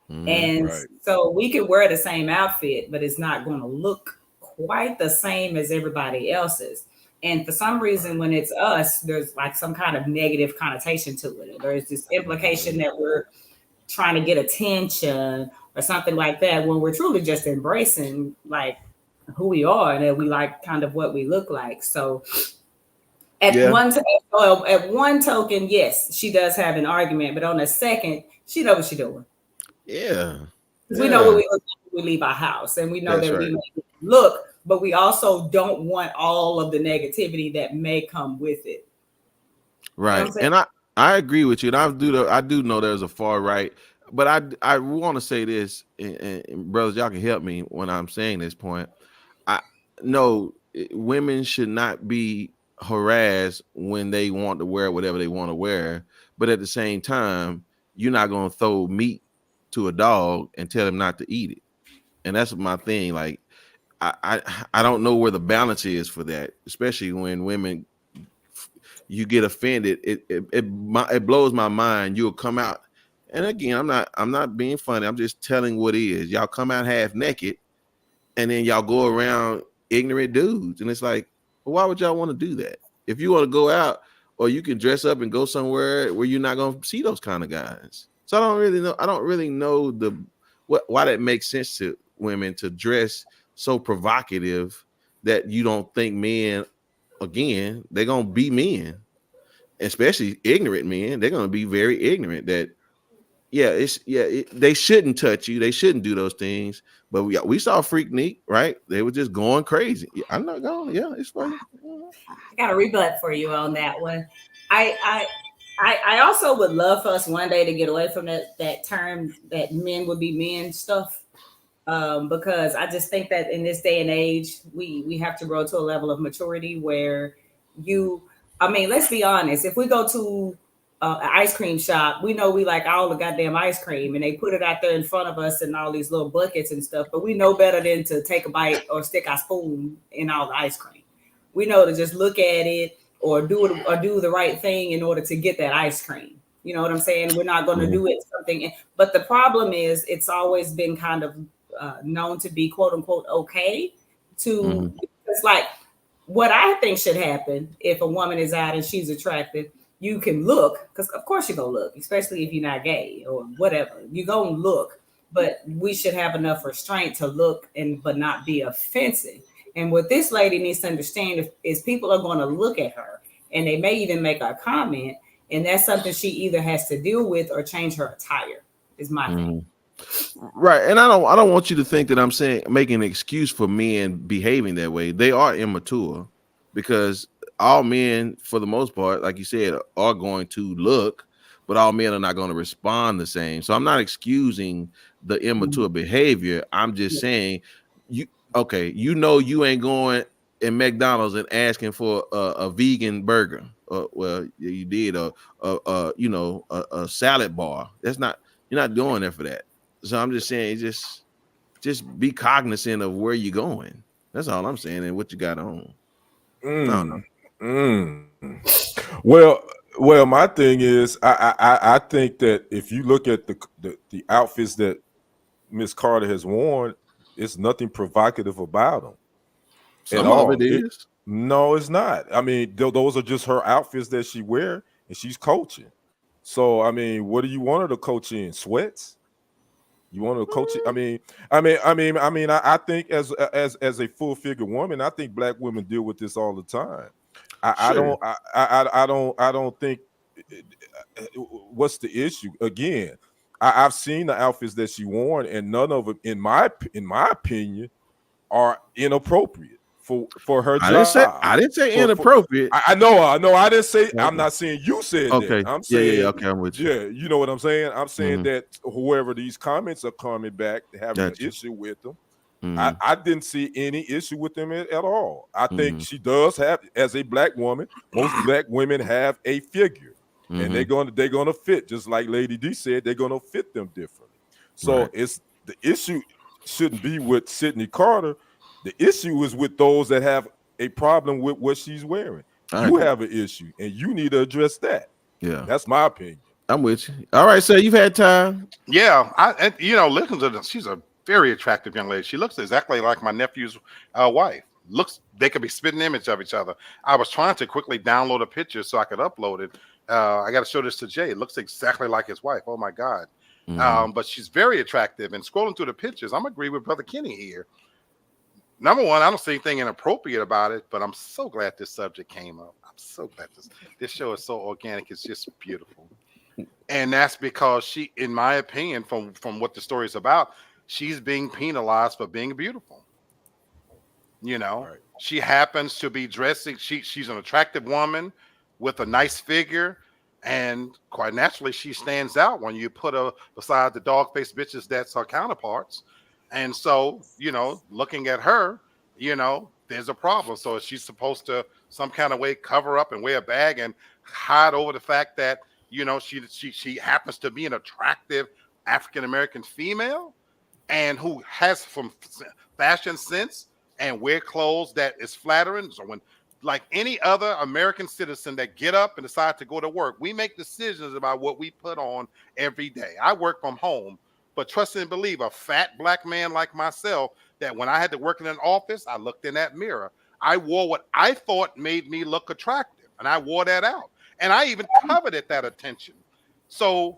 Mm-hmm. And so we could wear the same outfit, but it's not going to look quite the same as everybody else's. And for some reason, when it's us, there's like some kind of negative connotation to it. There's this implication that we're trying to get attention or something like that, when we're truly just embracing like who we are and that we like kind of what we look like. So at one token, yes, she does have an argument, but on the second, she knows what she's doing. Yeah. We know what we look like when we leave our house, and we know that we may look, but we also don't want all of the negativity that may come with it. Right. You know, and I agree with you. And I do know there's a far right, but I want to say this, and brothers, y'all can help me when I'm saying this point. I know women should not be harassed when they want to wear whatever they want to wear, but at the same time, you're not going to throw meat to a dog and tell him not to eat it. And that's my thing. Like, I don't know where the balance is for that, especially when women, you get offended. It blows my mind. You'll come out, and again, I'm not being funny. I'm just telling what is. Y'all come out half naked, and then y'all go around ignorant dudes, and it's like, well, why would y'all want to do that? If you want to go out, or you can dress up and go somewhere where you're not going to see those kind of guys. So I don't really know why that makes sense to women to dress so provocative that you don't think men, again, they're gonna be men, especially ignorant men. They're gonna be very ignorant. That they shouldn't touch you. They shouldn't do those things. But we saw Freaknik, right? They were just going crazy. I'm not going. Yeah, it's funny. I got a rebut for you on that one. I also would love for us one day to get away from that term that men would be men stuff. Because I just think that in this day and age, we have to grow to a level of maturity where let's be honest. If we go to an ice cream shop, we know we like all the goddamn ice cream, and they put it out there in front of us in all these little buckets and stuff, but we know better than to take a bite or stick our spoon in all the ice cream. We know to just look at it or do the right thing in order to get that ice cream. You know what I'm saying? We're not going to do it something. But the problem is, it's always been kind of known to be quote unquote okay to it's like what I think should happen if a woman is out and she's attractive. You can look, because of course you're gonna look, especially if you're not gay or whatever. You're gonna look, but we should have enough restraint to look but not be offensive. And what this lady needs to understand is people are going to look at her and they may even make a comment, and that's something she either has to deal with or change her attire. Is my thing. Right. And I don't want you to think that I'm saying making an excuse for men behaving that way. They are immature, because all men, for the most part, like you said, are going to look, but all men are not going to respond the same. So I'm not excusing the immature behavior. I'm just saying you ain't going in McDonald's and asking for a vegan burger. Well, you did a salad bar. That's not, you're not going there for that. So I'm just saying, just be cognizant of where you're going. That's all I'm saying, and what you got on. I don't know. Well, my thing is, I think that if you look at the outfits that Miss Carter has worn, it's nothing provocative about them. Some of it is. No, it's not. I mean, those are just her outfits that she wear, and she's coaching. So, I mean, what do you want her to coach in? Sweats? You want her to coach it? I think as a full figure woman, I think black women deal with this all the time. Sure. I don't think. What's the issue? Again, I've seen the outfits that she worn, and none of them, in my opinion, are inappropriate for her job. I didn't say For- inappropriate. I know. I didn't say. Okay. I'm not saying you said Okay. that. I'm saying, yeah. Okay, I'm with you. yeah, you know what I'm saying. I'm saying Mhm. that whoever these comments are coming back having Gotcha. an issue with them, Mhm. I didn't see any issue with them at all. I think Mhm. she does have, as a black woman, most black women have a figure, and Mhm. they're gonna fit, just like Lady D said, they're gonna fit them differently. So Right. it's the issue shouldn't be with Sydney Carter. The issue is with those that have a problem with what she's wearing. I You agree. have an issue, and you need to address that. Yeah, That's my opinion. I'm with you. All right, sir, you've had time. Yeah, listen to this. She's a very attractive young lady. She looks exactly like my nephew's wife. They could be spitting image of each other. I was trying to quickly download a picture so I could upload it. I got to show this to Jay. It looks exactly like his wife. Oh my God. Mhm. But she's very attractive. And scrolling through the pictures, I'm agree with Brother Kenny here. Number one, I don't see anything inappropriate about it, but I'm so glad this subject came up. I'm so glad this show is so organic. It's just beautiful. And that's because she, in my opinion, from what the story is about, she's being penalized for being beautiful. You know, Right. she happens to be dressing. She's an attractive woman with a nice figure, and quite naturally, she stands out when you put her beside the dog-faced bitches that's her counterparts. And so, looking at her, there's a problem. So she's supposed to some kind of way cover up and wear a bag and hide over the fact that she happens to be an attractive African American female and who has some fashion sense and wear clothes that is flattering. So when, like any other American citizen that get up and decide to go to work, we make decisions about what we put on every day. I work from home, but trust and believe, a fat black man like myself, that when I had to work in an office, I looked in that mirror. I wore what I thought made me look attractive, and I wore that out. And I even coveted that attention. So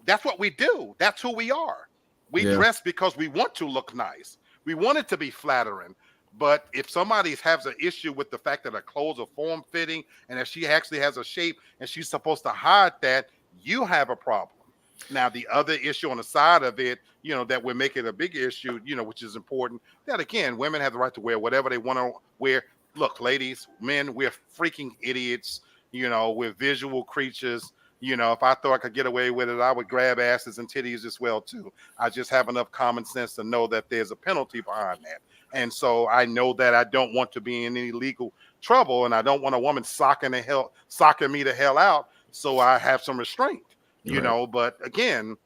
that's what we do. That's who we are. We Yeah. dress because we want to look nice. We want it to be flattering. But if somebody has an issue with the fact that her clothes are form fitting and if she actually has a shape and she's supposed to hide that, you have a problem. Now, the other issue on the side of it, that we're making a big issue, which is important, that again, women have the right to wear whatever they want to wear. Look, ladies, men, we're freaking idiots. We're visual creatures. If I thought I could get away with it, I would grab asses and titties as well, too. I just have enough common sense to know that there's a penalty behind that. And so I know that I don't want to be in any legal trouble, and I don't want a woman socking me the hell out. So I have some restraint, Right. But again,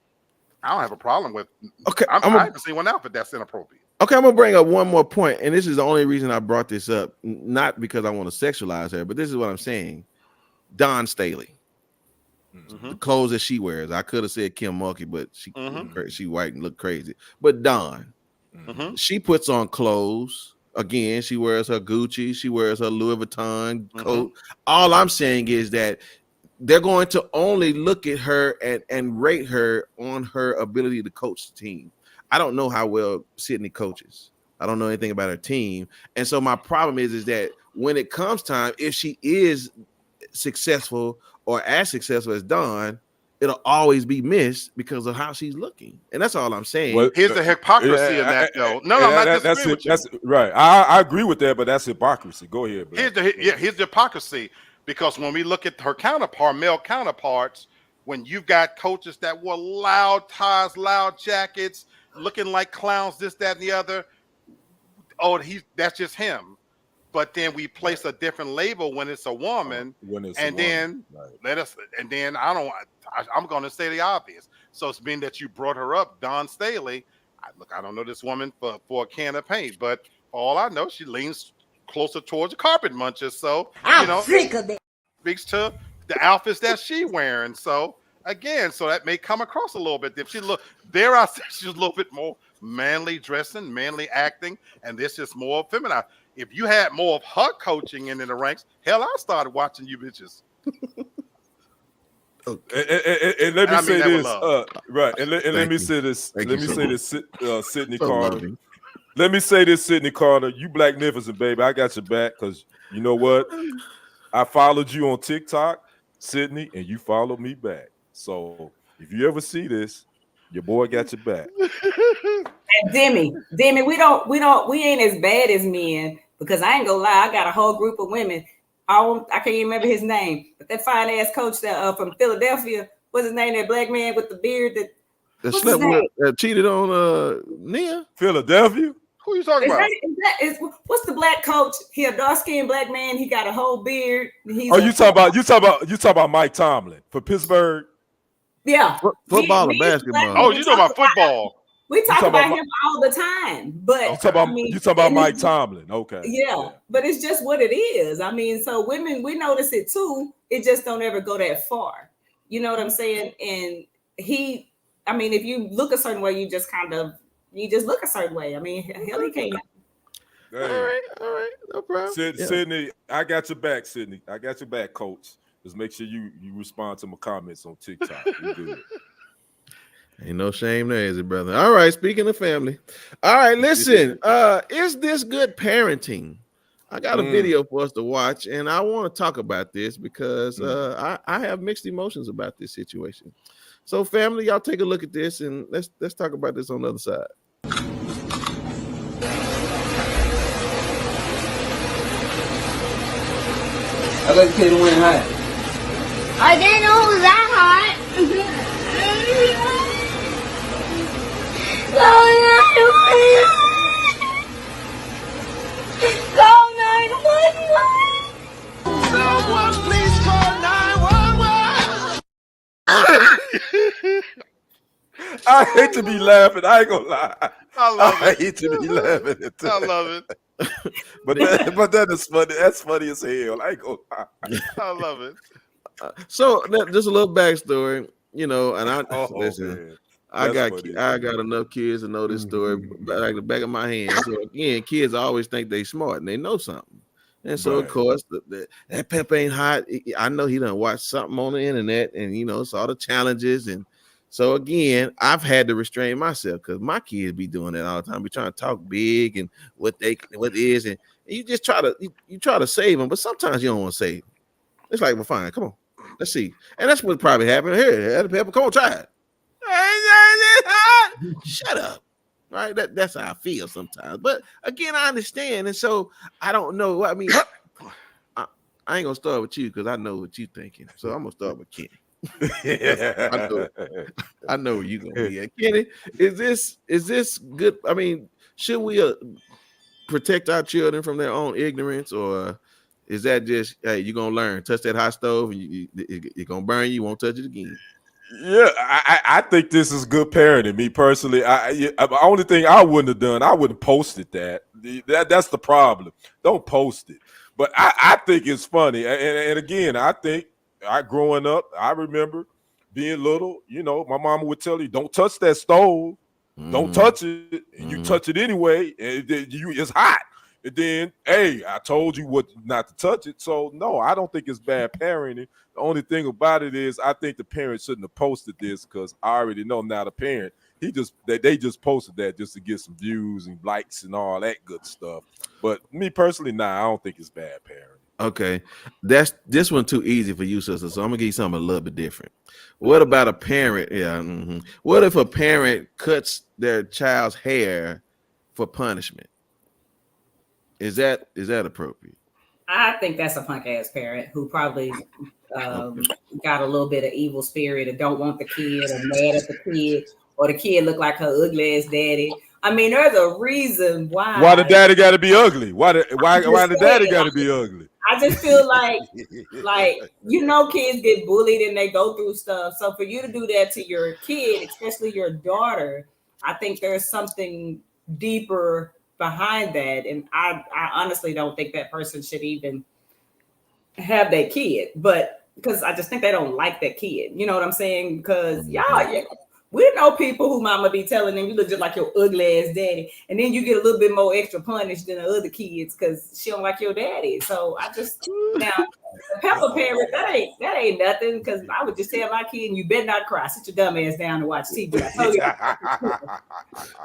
I don't have a problem with. Okay, I haven't seen one outfit that's inappropriate. Okay, I'm gonna bring up one more point, and this is the only reason I brought this up, not because I want to sexualize her, but this is what I'm saying. Dawn Staley, Mm-hmm. the clothes that she wears. I could have said Kim Mulkey, but she Mhm. she white and look crazy. But Dawn, Mm-hmm. she puts on clothes. Again, she wears her Gucci, she wears her Louis Vuitton coat. All I'm saying is that they're going to only look at her and rate her on her ability to coach the team. I don't know how well Sydney coaches. I don't know anything about her team. And so my problem is that when it comes time, if she is successful or as successful as Dawn, it'll always be missed because of how she's looking. And that's all I'm saying. Well, Here's the hypocrisy in that, though. No, I'm not that's disagreeing it. with you. That's right. I agree with that, but that's hypocrisy. Go ahead, Black. Here's the hypocrisy, because when we look at her male counterparts, when you've got coaches that wore loud ties, loud jackets, looking like clowns, this, that, and the other, that's just him. But then we place a different label when it's a woman, I'm going to say the obvious. So it's being that you brought her up, Dawn Staley. I don't know this woman for a can of paint, but for all I know, she leans closer towards the carpet muncher. So, sick of it. speaks to the outfits that she wearing. So again, that may come across a little bit. If she dare I say she's a little bit more manly dressing, manly acting, and this is more feminine. if you had more of her coaching in the ranks, hell, I started watching you bitches. And let me say this, right? And let me say this. Thank Let you me so say much. this, Sydney So Carter. loving. Let me say this, Sydney Carter. You blacknificent, baby. I got your back because you know what? I followed you on TikTok, Sydney, and you followed me back. So if you ever see this, your boy got your back. And Demi, we ain't as bad as men because I ain't gonna lie, I got a whole group of women. I can't even remember his name, but that fine ass coach that from Philadelphia, what's his name? That black man with the beard That what's slept his name? with, cheated on Nia. Philadelphia? Who you talking about? What's the black coach? He a dark-skinned black man. He got a whole beard. You talking about Mike Tomlin for Pittsburgh? Yeah, Football and basketball. Oh, you talking about football? We talk talking about about him all the time, but You talking about Mike Tomlin? Okay. Yeah, but it's just what it is. I mean, so women, we notice it too. It just don't ever go that far. You know what I'm saying? And if you look a certain way, you just look a certain way. I mean, hell, he can't. Hey. All right, no problem. Sydney, I got your back, Sydney. I got your back, coach. Just make sure you respond to my comments on TikTok. You good. Ain't no shame there, is it, brother? All right, speaking of family. All right, listen. Is this good parenting? I got a video for us to watch, and I want to talk about this because I have mixed emotions about this situation. So, family, y'all take a look at this, and let's talk about this on the other side. I like the kid to win high. I didn't know it was that hot. Someone please call 911. I hate to be laughing. I ain't gonna lie. I hate to be laughing. At that. I love it. But that is funny. That's funny as hell. I ain't gonna lie. I love it. So, just a little backstory, and listen. Man. I got funny. enough kids to know this story like the back of my hand. So again, kids always think they smart and they know something. And so of course that pep ain't hot. I know he done watched something on the internet and saw the challenges. And so again, I've had to restrain myself because my kids be doing that all the time. Be trying to talk big and what is, and you just try to save them, but sometimes you don't want to save them. It's like, well, fine, come on, let's see. And that's what probably happened here. Pepper, come on, try it. Shut up. Right? That's how I feel sometimes. But again, I understand. And so I don't know. I mean, I ain't gonna start with you because I know what you're thinking. So I'm gonna start with Kenny. I know where you're gonna be at. Kenny, is this good? I mean, should we protect our children from their own ignorance, or is that just, hey, you're gonna learn, touch that hot stove and you're gonna burn, you won't touch it again? Yeah, I think this is good parenting. Me personally, the only thing I wouldn't have done, I wouldn't have posted that. That's the problem. Don't post it. But I think it's funny. And again, I think growing up, I remember being little, my mama would tell you, don't touch that stove. Don't touch it. And you touch it anyway, and it's hot. And then, hey, I told you what not to touch it. So no, I don't think it's bad parenting. The only thing about it is I think the parent shouldn't have posted this because I already know now the parent, they just posted that just to get some views and likes and all that good stuff. But me personally, I don't think it's bad parenting. Okay, this one too easy for you, sister. So I'm gonna give you something a little bit different. What about a parent? Yeah. What if a parent cuts their child's hair for punishment? Is that appropriate? I think that's a punk ass parent who probably got a little bit of evil spirit and don't want the kid or mad at the kid, or the kid look like her ugly ass daddy. I mean, there's a reason why the daddy got to be ugly. Why the daddy got to be ugly? I just feel like kids get bullied and they go through stuff. So for you to do that to your kid, especially your daughter, I think there's something deeper behind that. And I honestly don't think that person should even have that kid, but because I just think they don't like that kid. You know what I'm saying? Because We know people who mama be telling them you look just like your ugly ass daddy, and then you get a little bit more extra punished than the other kids because she don't like your daddy. So I just now the pepper parent that ain't nothing because I would just tell my kid, you better not cry. Sit your dumb ass down and watch TV. I told you.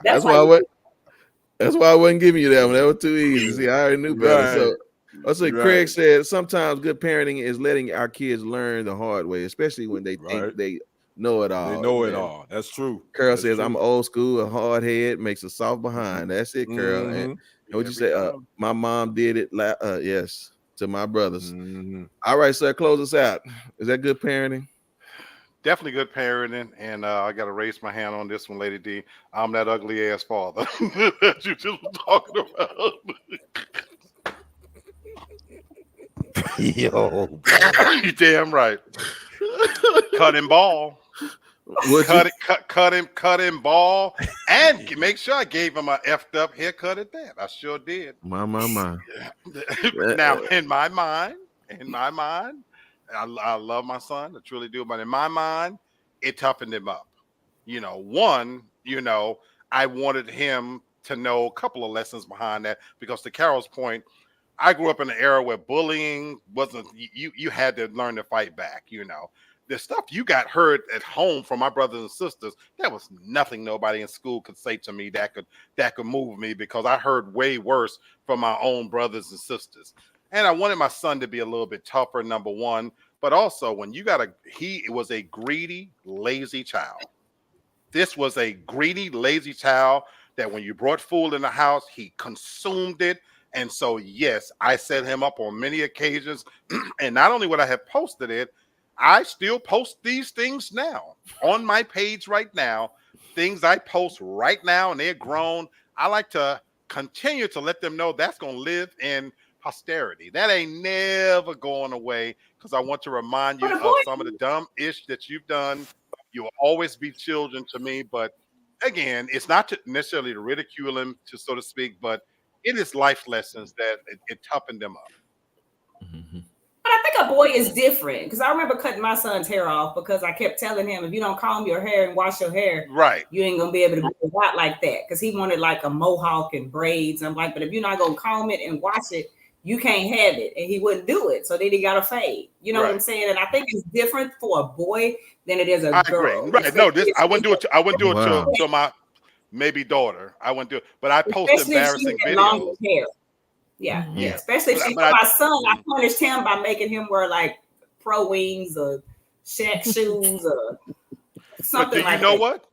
That's why I wasn't giving you that one. That was too easy. See, I already knew better. Right. So Craig said sometimes good parenting is letting our kids learn the hard way, especially when they think they know it all. They know it all. That's true. Carol says, I'm old school, a hard head makes a soft behind. That's it, Carol. And what you say? My mom did it. Yes, to my brothers. All right, sir, close us out. Is that good parenting? Definitely good parenting. And I got to raise my hand on this one, Lady D. I'm that ugly ass father that you just were talking about. Yo, you damn right. Cut him ball. Cut him ball, and make sure I gave him a effed up haircut at that. I sure did. My. Now, in my mind, I love my son, I truly do. But in my mind, it toughened him up. One, I wanted him to know a couple of lessons behind that because to Carol's point, I grew up in an era where bullying wasn't, you had to learn to fight back, The stuff you got heard at home from my brothers and sisters, there was nothing nobody in school could say to me that could move me because I heard way worse from my own brothers and sisters. And I wanted my son to be a little bit tougher, number one, but also when he was a greedy, lazy child. This was a greedy, lazy child that when you brought food in the house, he consumed it. And so, yes, I set him up on many occasions. And not only would I have posted it, I still post these things now on my page right now, things I post right now, and they're grown. I like to continue to let them know that's going to live in posterity. That ain't never going away because I want to remind you of some of the dumb ish that you've done. You'll always be children to me. But again, it's not necessarily to ridicule them, so to speak, but it is life lessons that it toughened them up. Mm-hmm. But I think a boy is different because I remember cutting my son's hair off because I kept telling him, if you don't comb your hair and wash your hair, right, you ain't gonna be able to do a lot like that. Because he wanted like a mohawk and braids. I'm like, but if you're not gonna comb it and wash it, you can't have it. And he wouldn't do it. So then he got a fade. You know what I'm saying? And I think it's different for a boy than it is a girl. Agree. Right? No, I wouldn't do it. I wouldn't do it to my maybe daughter. I wouldn't do it. But I post embarrassing videos. Yeah. Especially if my son, I punished him by making him wear like Pro Wings or Shaq shoes or something like that. You know what?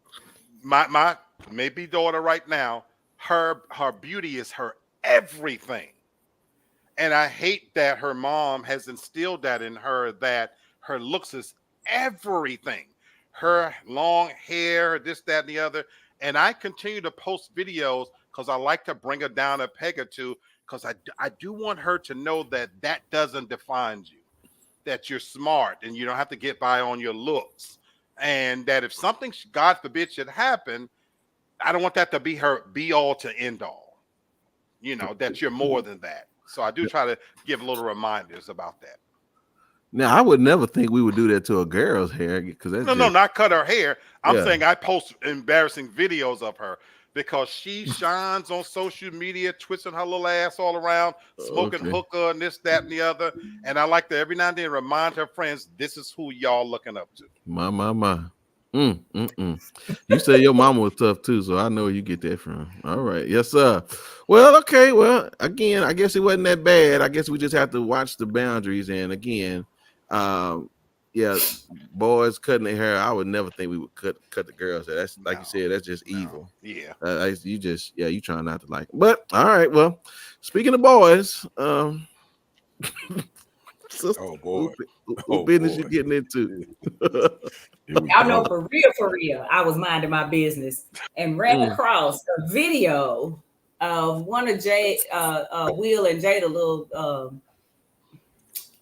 My maybe daughter right now, her beauty is her everything. And I hate that her mom has instilled that in her, that her looks is everything. Her long hair, this, that, and the other. And I continue to post videos because I like to bring her down a peg or two because I do want her to know that that doesn't define you, that you're smart and you don't have to get by on your looks. And that if something, God forbid, should happen, I don't want that to be her be all to end all, that you're more than that. So I do try to give little reminders about that. Now, I would never think we would do that to a girl's hair because that's no, not cut her hair. I'm saying I post embarrassing videos of her because she shines on social media, twisting her little ass all around, smoking hookah and this, that, and the other. And I like to every now and then remind her friends, this is who y'all looking up to. My. You say your mama was tough too, so I know where you get that from. All right, yes, sir. Well, okay. Well, again, I guess it wasn't that bad. I guess we just have to watch the boundaries. And again, boys cutting their hair. I would never think we would cut the girls' hair. That's like you said. That's just evil. Yeah. You trying not to like it. But all right. Well, speaking of boys, what business you getting into? Y'all know for real, I was minding my business and ran across a video of one of Will and Jada little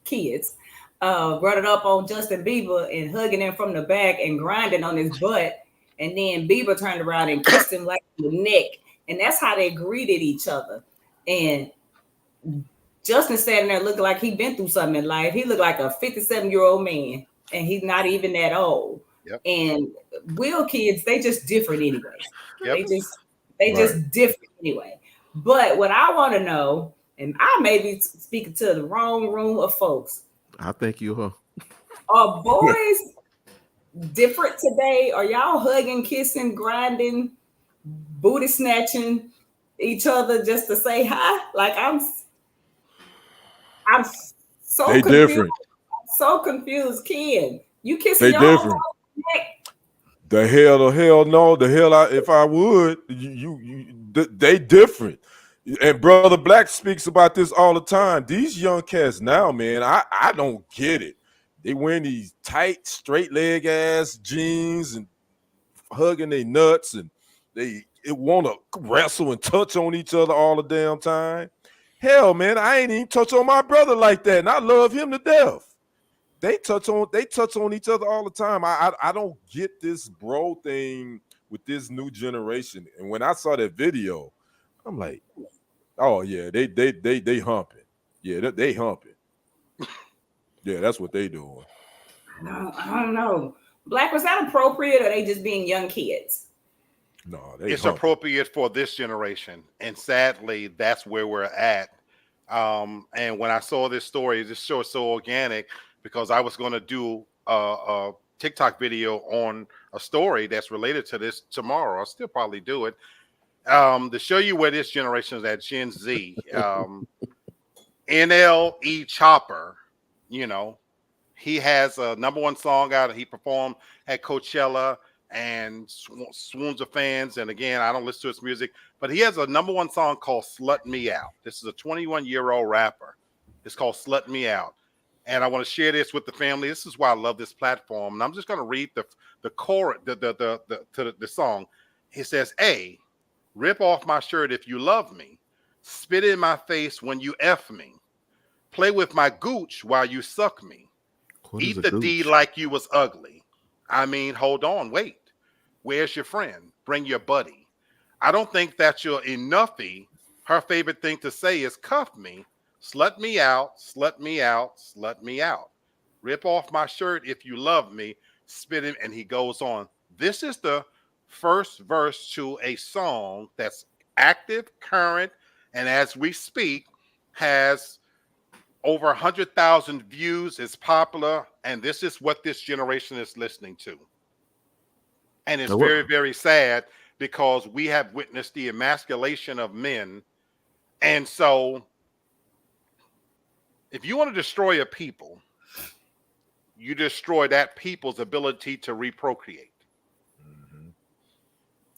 kids running up on Justin Bieber and hugging him from the back and grinding on his butt. And then Bieber turned around and kissed him like the neck. And that's how they greeted each other. And Justin standing there looking like he'd been through something in life. He looked like a 57-year-old man, and he's not even that old. Yep. And Will kids, they just different anyway. Yep. They just different anyway. But what I want to know, and I may be speaking to the wrong room of folks, I think you are. are boys different today? Are y'all hugging, kissing, grinding, booty snatching each other just to say hi? Like I'm so They confused. different. I'm so confused, Ken. You kissing They your different. own neck? The hell no. If I would, they different. And Brother Black speaks about this all the time. These young cats now, man, I don't get it. They wearing these tight, straight leg ass jeans and hugging their nuts, and they want to wrestle and touch on each other all the damn time. Hell, man, I ain't even touch on my brother like that, and I love him to death. They touch on each other all the time. I don't get this bro thing with this new generation. And when I saw that video, I'm like, oh yeah, they humping. Yeah, they humping. Yeah, that's what they doing. I don't know. Black, was that appropriate, or are they just being young kids? No, It's humping. appropriate for this generation, and sadly, that's where we're at. And when I saw this story, this show is so organic because I was going to do a TikTok video on a story that's related to this tomorrow. I'll still probably do it to show you where this generation is at. Gen Z, NLE Chopper, you know, he has a #1 song out. He performed at Coachella and swoons of fans. And again, I don't listen to his music, but he has a #1 song called "Slut Me Out." This is a 21-year-old rapper. It's called "Slut Me Out," and I want to share this with the family. This is why I love this platform, and I'm just going to read the chorus, the song. He says, "A, rip off my shirt if you love me, spit in my face when you F me, play with my gooch while you suck me. Eat the D like you was ugly. I mean, hold on, wait. Where's your friend? Bring your buddy. I don't think that you're enoughy. Her favorite thing to say is cuff me. Slut me out, slut me out, slut me out. Rip off my shirt if you love me. Spit him." And he goes on. This is the first verse to a song that's active, current, and as we speak, has over 100,000 views, is popular, and this is what this generation is listening to. And it's very, very sad because we have witnessed the emasculation of men. And so if you want to destroy a people, you destroy that people's ability to reprocreate. Mm-hmm.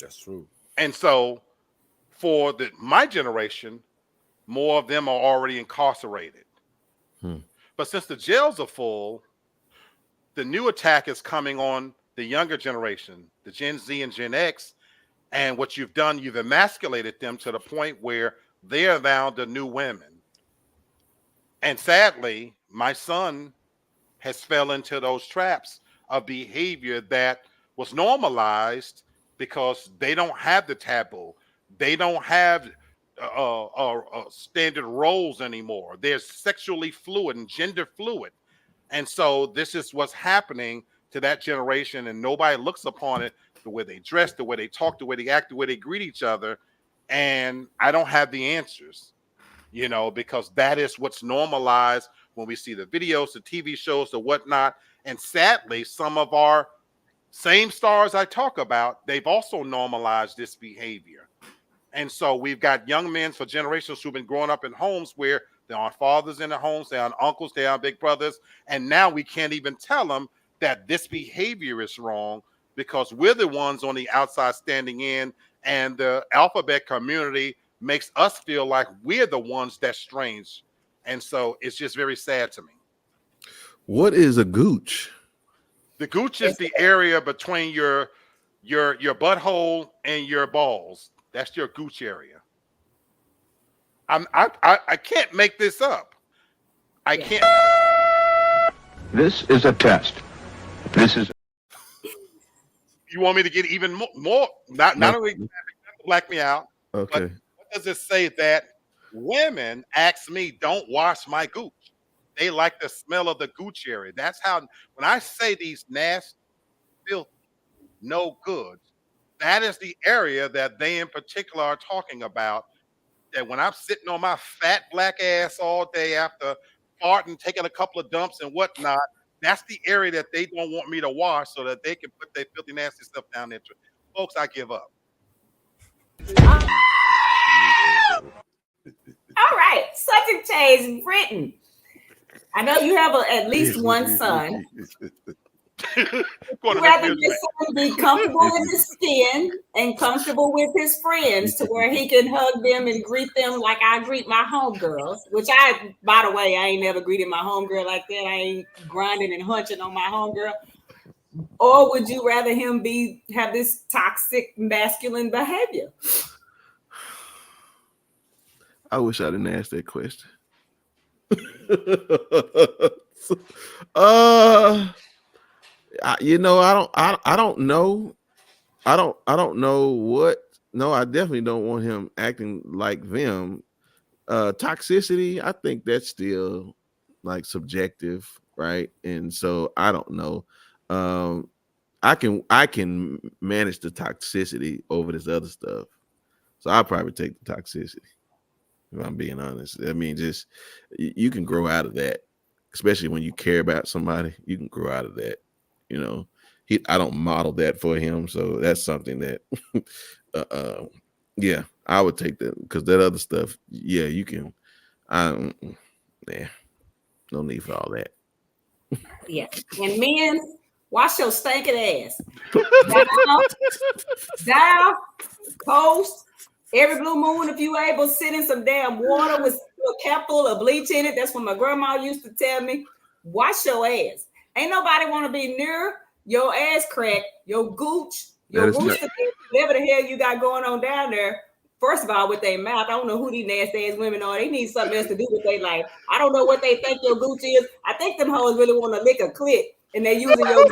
That's true. And so for my generation, more of them are already incarcerated. But since the jails are full, the new attack is coming on the younger generation, the Gen Z and Gen X. And what you've done, you've emasculated them to the point where they are now the new women. And sadly, my son has fell into those traps of behavior that was normalized because they don't have the taboo. They don't have standard roles anymore. They're sexually fluid and gender fluid. And so this is what's happening to that generation, and nobody looks upon it, the way they dress, the way they talk, the way they act, the way they greet each other. And I don't have the answers, you know, because that is what's normalized when we see the videos, the TV shows, the whatnot. And sadly, some of our same stars I talk about, they've also normalized this behavior. And so we've got young men for generations who've been growing up in homes where there aren't fathers in the homes, there aren't uncles, there aren't big brothers. And now we can't even tell them that this behavior is wrong because we're the ones on the outside standing in, and the alphabet community makes us feel like we're the ones that's strange. And so it's just very sad to me. What is a gooch? The gooch is the area between your butthole and your balls. That's your gooch area. I can't make this up. I can't. This is a test. This is. You want me to get even more? Not only black me out. Okay. But what does it say that women ask me, don't wash my gooch? They like the smell of the gooch area. That's how, when I say these nasty, filthy, no goods. That is the area that they in particular are talking about. That when I'm sitting on my fat black ass all day after farting, taking a couple of dumps and whatnot, that's the area that they don't want me to wash so that they can put their filthy, nasty stuff down there. Folks, I give up. All right, subject change. Britain, I know you have at least one son. Going to Rather make me a his son be comfortable in his skin and comfortable with his friends to where he can hug them and greet them like I greet my homegirls, which I, by the way, I ain't never greeted my homegirl like that. I ain't grinding and hunching on my homegirl. Or would you rather him have this toxic masculine behavior? I wish I didn't ask that question. You know, I don't know. I don't know what. No, I definitely don't want him acting like them. Toxicity, I think that's still like subjective, right? And so I don't know. I can manage the toxicity over this other stuff. So I'll probably take the toxicity. If I'm being honest. I mean, just you can grow out of that, especially when you care about somebody. You can grow out of that. You know, I don't model that for him, so that's something that, yeah, I would take that because that other stuff, yeah, you can. No need for all that. Yeah, and men, wash your stinking ass. Down, coast. Every blue moon, if you able, sit in some damn water with a cap full of bleach in it. That's what my grandma used to tell me. Wash your ass. Ain't nobody want to be near your ass crack, your gooch, your rooster, whatever the hell you got going on down there. First of all, with their mouth, I don't know who these nasty ass women are. They need something else to do with their life. I don't know what they think your gooch is. I think them hoes really want to lick a clit. And they're using your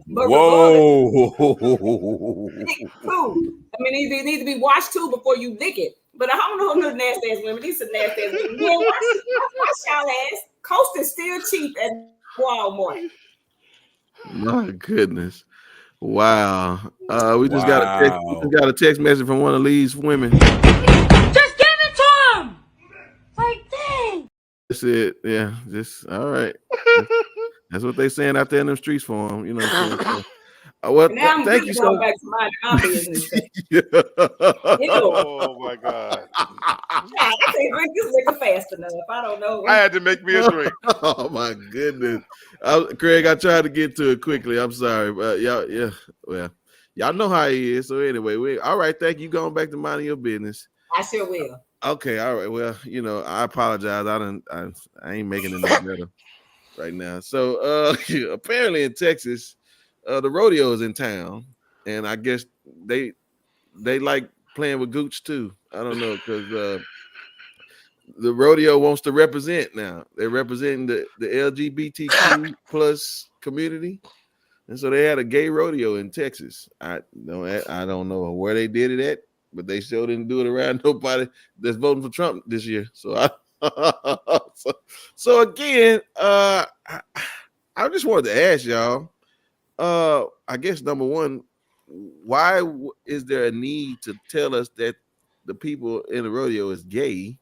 but whoa. I mean, it needs to be washed too before you lick it. But I don't know no nasty ass women. These are nasty ass women. Man, wash y'all ass. Coast is still cheap at Walmart. My goodness. Wow. We just got a text message from one of Lee's women. Just give it to him. Like, dang. That's it. Yeah. Just all right. That's what they saying out there in them streets for them. You know what I'm saying? Well, now thank you so back to my business. Oh my God. I can't drink this liquor fast enough. I don't know. I had to make me a drink. Oh my goodness. Craig, I tried to get to it quickly. I'm sorry. But y'all know how he is. So anyway, all right, thank you. Going back to minding your business. I sure will. Okay, all right. Well, you know, I apologize. I ain't making it better right now. So apparently in Texas, the rodeo is in town, and I guess they like playing with Gooch too. I don't know, because the rodeo wants to represent now. They're representing the LGBTQ plus community, and so they had a gay rodeo in Texas. I don't know where they did it at, but they sure didn't do it around nobody that's voting for Trump this year. So so again, I just wanted to ask y'all. I guess number one, why is there a need to tell us that the people in the rodeo is gay?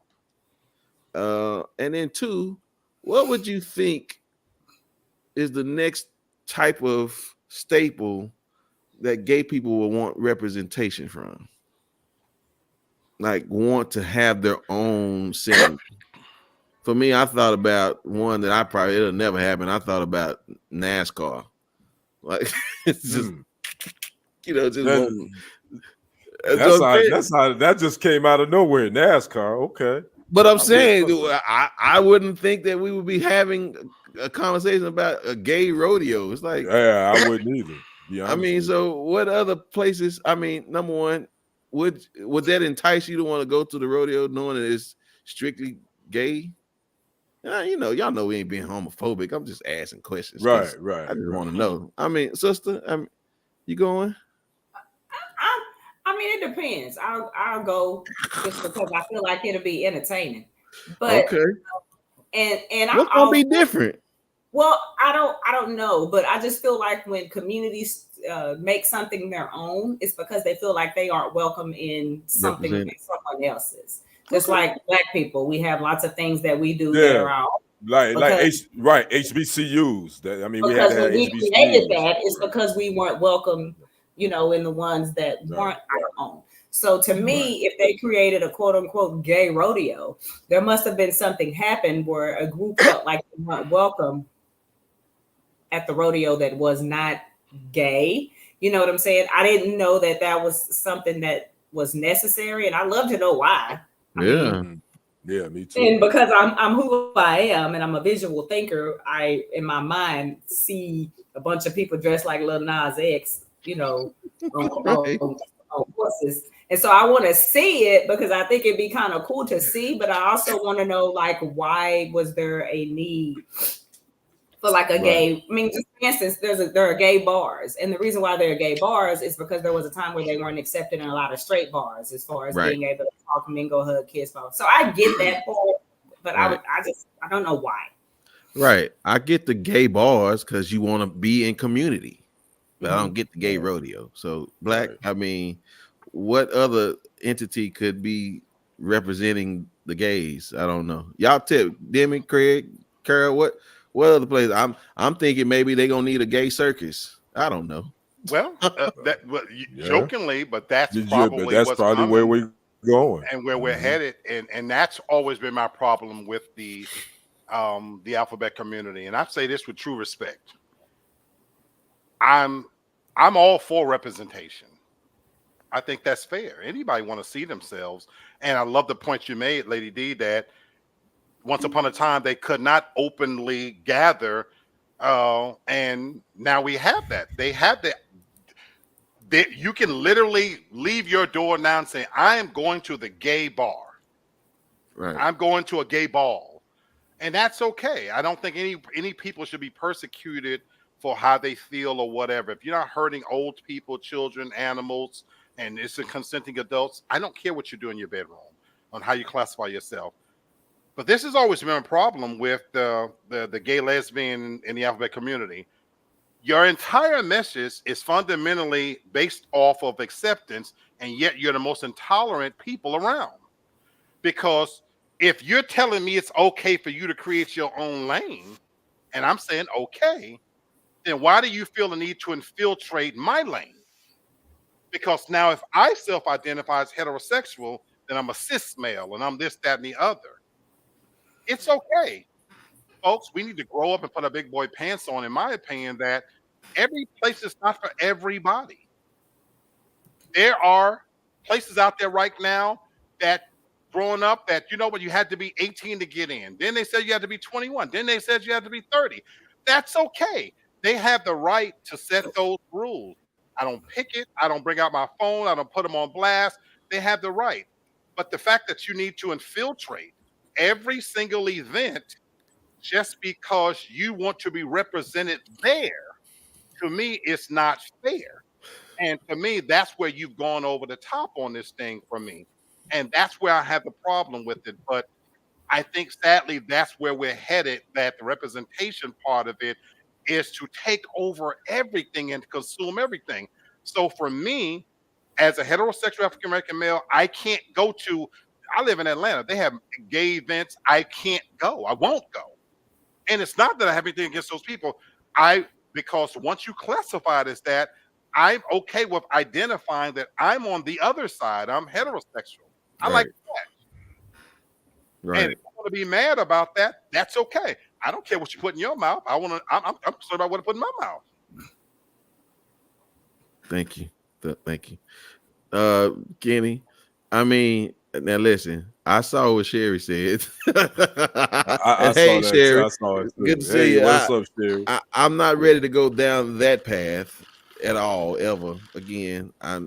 And then two, what would you think is the next type of staple that gay people will want representation from? Like want to have their own segment. For me, I thought about one that it'll never happen. I thought about NASCAR. Like it's just that's how that just came out of nowhere. NASCAR, okay. But I'm saying I wouldn't think that we would be having a conversation about a gay rodeo. It's like I wouldn't either. I mean, so what other places? I mean, number one, would that entice you to want to go to the rodeo knowing that it's strictly gay? Y'all know we ain't being homophobic. I'm just asking questions. Right. I just want to know. I mean, sister, you going? I mean, it depends. I'll go just because I feel like it'll be entertaining. But okay, and what's gonna be different? Well, I don't know, but I just feel like when communities make something their own, it's because they feel like they aren't welcome in something Represent. someone else's. Just like Black people, we have lots of things that we do that Yeah. are our own. Like Because- HBCUs. That I mean, we had Because to have when we created HBCUs. that, it's because we weren't welcome, in the ones that weren't our own. So to me, if they created a quote unquote gay rodeo, there must have been something happened where a group felt like they weren't welcome at the rodeo that was not gay. You know what I'm saying? I didn't know that that was something that was necessary, and I'd love to know why. I mean, Yeah, me too. and because I'm who I am, and I'm a visual thinker, I in my mind see a bunch of people dressed like Lil Nas X, on horses. And so I want to see it because I think it'd be kind of cool to see, but I also want to know, like, why was there a need for like a gay? I mean, just for instance, there are gay bars, and the reason why there are gay bars is because there was a time where they weren't accepted in a lot of straight bars as far as being able to talk, mingle, hug, kiss, phone. So I get that part, but I don't know why. Right. I get the gay bars because you want to be in community, but I don't get the gay rodeo. So Black, I mean, what other entity could be representing the gays? I don't know. Y'all tip Demi, Craig, Carol, what other place? I'm thinking maybe they're gonna need a gay circus. I don't know. Well, jokingly, but that's But probably that's what's probably coming where we're going and where we're headed, and that's always been my problem with the alphabet community. And I say this with true respect. I'm all for representation. I think that's fair. Anybody want to see themselves, and I love the point you made, Lady D, that once upon a time they could not openly gather, and now we have that. They have that. You can literally leave your door now and say, "I am going to the gay bar. Right. I'm going to a gay ball," and that's okay. I don't think any people should be persecuted for how they feel or whatever. If you're not hurting old people, children, animals, and it's a consenting adults, I don't care what you do in your bedroom on how you classify yourself. But this has always been a problem with the gay, lesbian in the alphabet community. Your entire message is fundamentally based off of acceptance, and yet you're the most intolerant people around. Because if you're telling me it's okay for you to create your own lane, and I'm saying okay, then why do you feel the need to infiltrate my lane? Because now if I self-identify as heterosexual, then I'm a cis male and I'm this, that, and the other. It's okay. Folks, we need to grow up and put our big boy pants on, in my opinion, that every place is not for everybody. There are places out there right now that growing up that, you had to be 18 to get in. Then they said you had to be 21. Then they said you had to be 30. That's okay. They have the right to set those rules. I don't pick it. I don't bring out my phone. I don't put them on blast. They have the right. But the fact that you need to infiltrate every single event just because you want to be represented there, to me, it's not fair. And to me, that's where you've gone over the top on this thing for me. And that's where I have the problem with it. But I think, sadly, that's where we're headed, that the representation part of it is to take over everything and consume everything. So for me, as a heterosexual African-American male, I live in Atlanta. They have gay events. I can't go. I won't go. And it's not that I have anything against those people. Because once you classify it as that, I'm okay with identifying that I'm on the other side. I'm heterosexual. I like that. Right. And if you want to be mad about that, that's okay. I don't care what you put in your mouth. I'm concerned about what I put in my mouth. Thank you. Thank you. Kenny, I mean, now listen, I saw what Sherry said. I Hey, saw that. Sherry, I saw it. good to see Hey, you. what's up, Sherry? I'm not ready to go down that path at all, ever again. I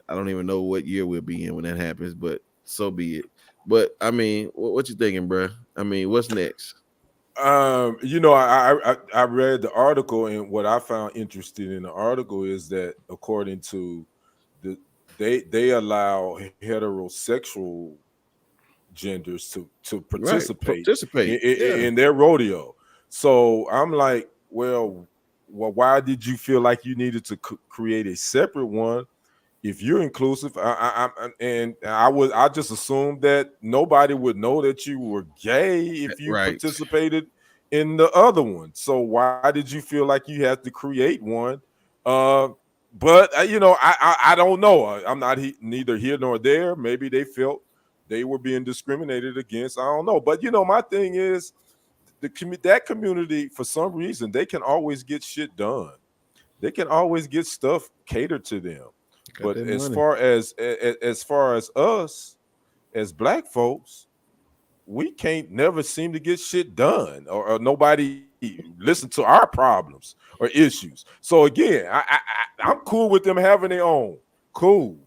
don't even know what year we'll be in when that happens, but so be it. But I mean, what you thinking, bro? I mean, what's next? I read the article, and what I found interesting in the article is that according to they allow heterosexual genders to participate in their rodeo. So I'm like, well, why did you feel like you needed to create a separate one if you're inclusive? I just assumed that nobody would know that you were gay if you Right. participated in the other one. So why did you feel like you had to create one? But I don't know. I'm not neither here nor there. Maybe they felt they were being discriminated against. I don't know. But my thing is, that community, for some reason, they can always get shit done. They can always get stuff catered to them. But as far as us as black folks, we can't never seem to get shit done, or nobody listen to our problems or issues. So again, I'm cool with them having their own. Cool.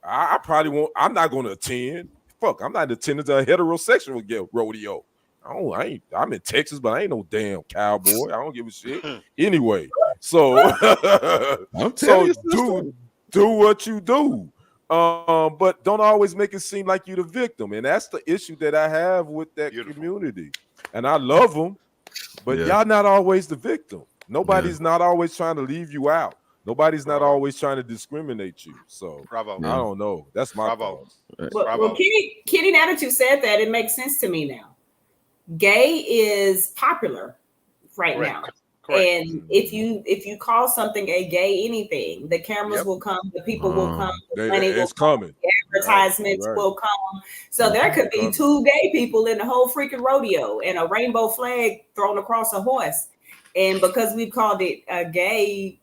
I probably won't. I'm not going to attend. Fuck, I'm not attending to a heterosexual rodeo. I'm in Texas, but I ain't no damn cowboy. I don't give a shit. Anyway, so do what you do. But don't always make it seem like you're the victim. And that's the issue that I have with that community. And I love them, but y'all not always the victim. Nobody's not always trying to leave you out. Nobody's not always trying to discriminate you. So I don't know. That's my thoughts. Well, Kenny, now that you said that, it makes sense to me now. Gay is popular right now. Correct. And if you call something a gay anything, the cameras will come, the people will come, the money will come, the advertisements will come. So there could be 2 gay people in the whole freaking rodeo and a rainbow flag thrown across a horse. And because we've called it a gay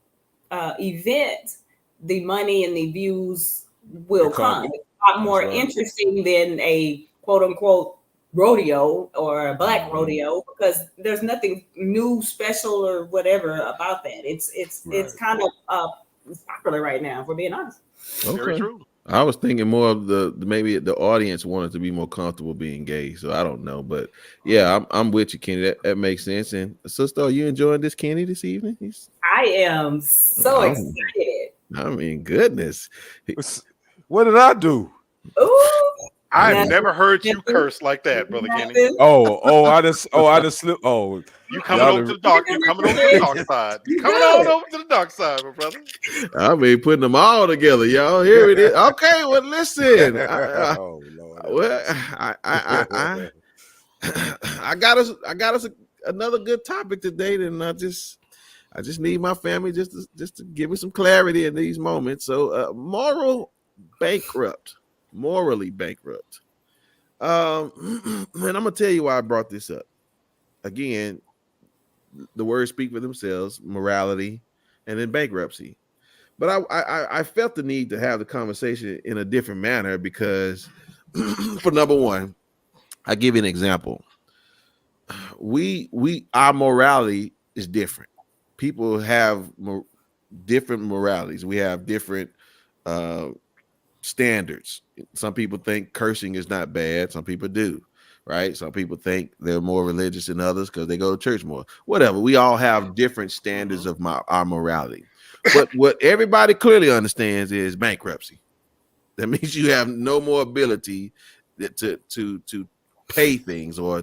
event, the money and the views will come. It's a lot more interesting than a quote unquote rodeo or a black rodeo, because there's nothing new, special, or whatever about that. It's kind of popular right now, if we're being honest. Okay. Very true. I was thinking more of maybe the audience wanted to be more comfortable being gay, so I don't know, but yeah, I'm with you, Kenny. That makes sense. And sister, are you enjoying this, Kenny, this evening? I am so excited. I mean, goodness, what did I do? Ooh. I've never heard you curse like that, Brother Kenny. I just slipped. Oh, you coming over to the dark. You coming over to the dark side. You coming on over to the dark side, my brother. I mean, putting them all together, y'all. Here it is. Okay, well, listen. I got us another good topic today, and I just need my family just to give me some clarity in these moments. So, morally bankrupt. And I'm gonna tell you why I brought this up. Again, the words speak for themselves: morality, and then bankruptcy. But I felt the need to have the conversation in a different manner because, for number one, I give you an example. Our morality is different. People have different moralities. We have different standards. Some people think cursing is not bad. Some people do, right? Some people think they're more religious than others because they go to church more. Whatever. We all have different standards of our morality. But what everybody clearly understands is bankruptcy. That means you have no more ability to pay things, or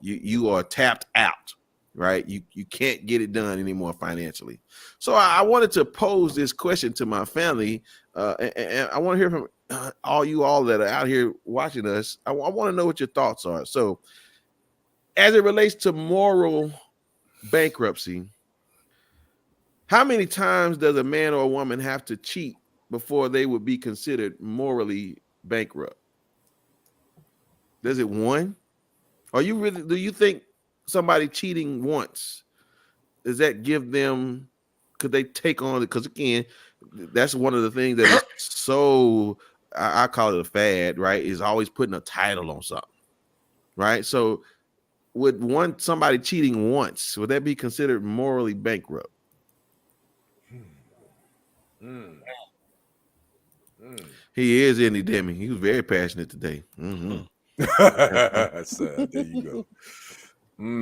you are tapped out, right? You can't get it done anymore financially. So I wanted to pose this question to my family, and I want to hear from all that are out here watching us. I want to know what your thoughts are. So as it relates to moral bankruptcy, how many times does a man or a woman have to cheat before they would be considered morally bankrupt? Does it one? Do you think somebody cheating once, does that give them, could they take on it? Because again, that's one of the things that is so, I call it a fad, right? Is always putting a title on something, right? So would somebody cheating once, would that be considered morally bankrupt? He is, isn't he, Demi? He was very passionate today. There you go.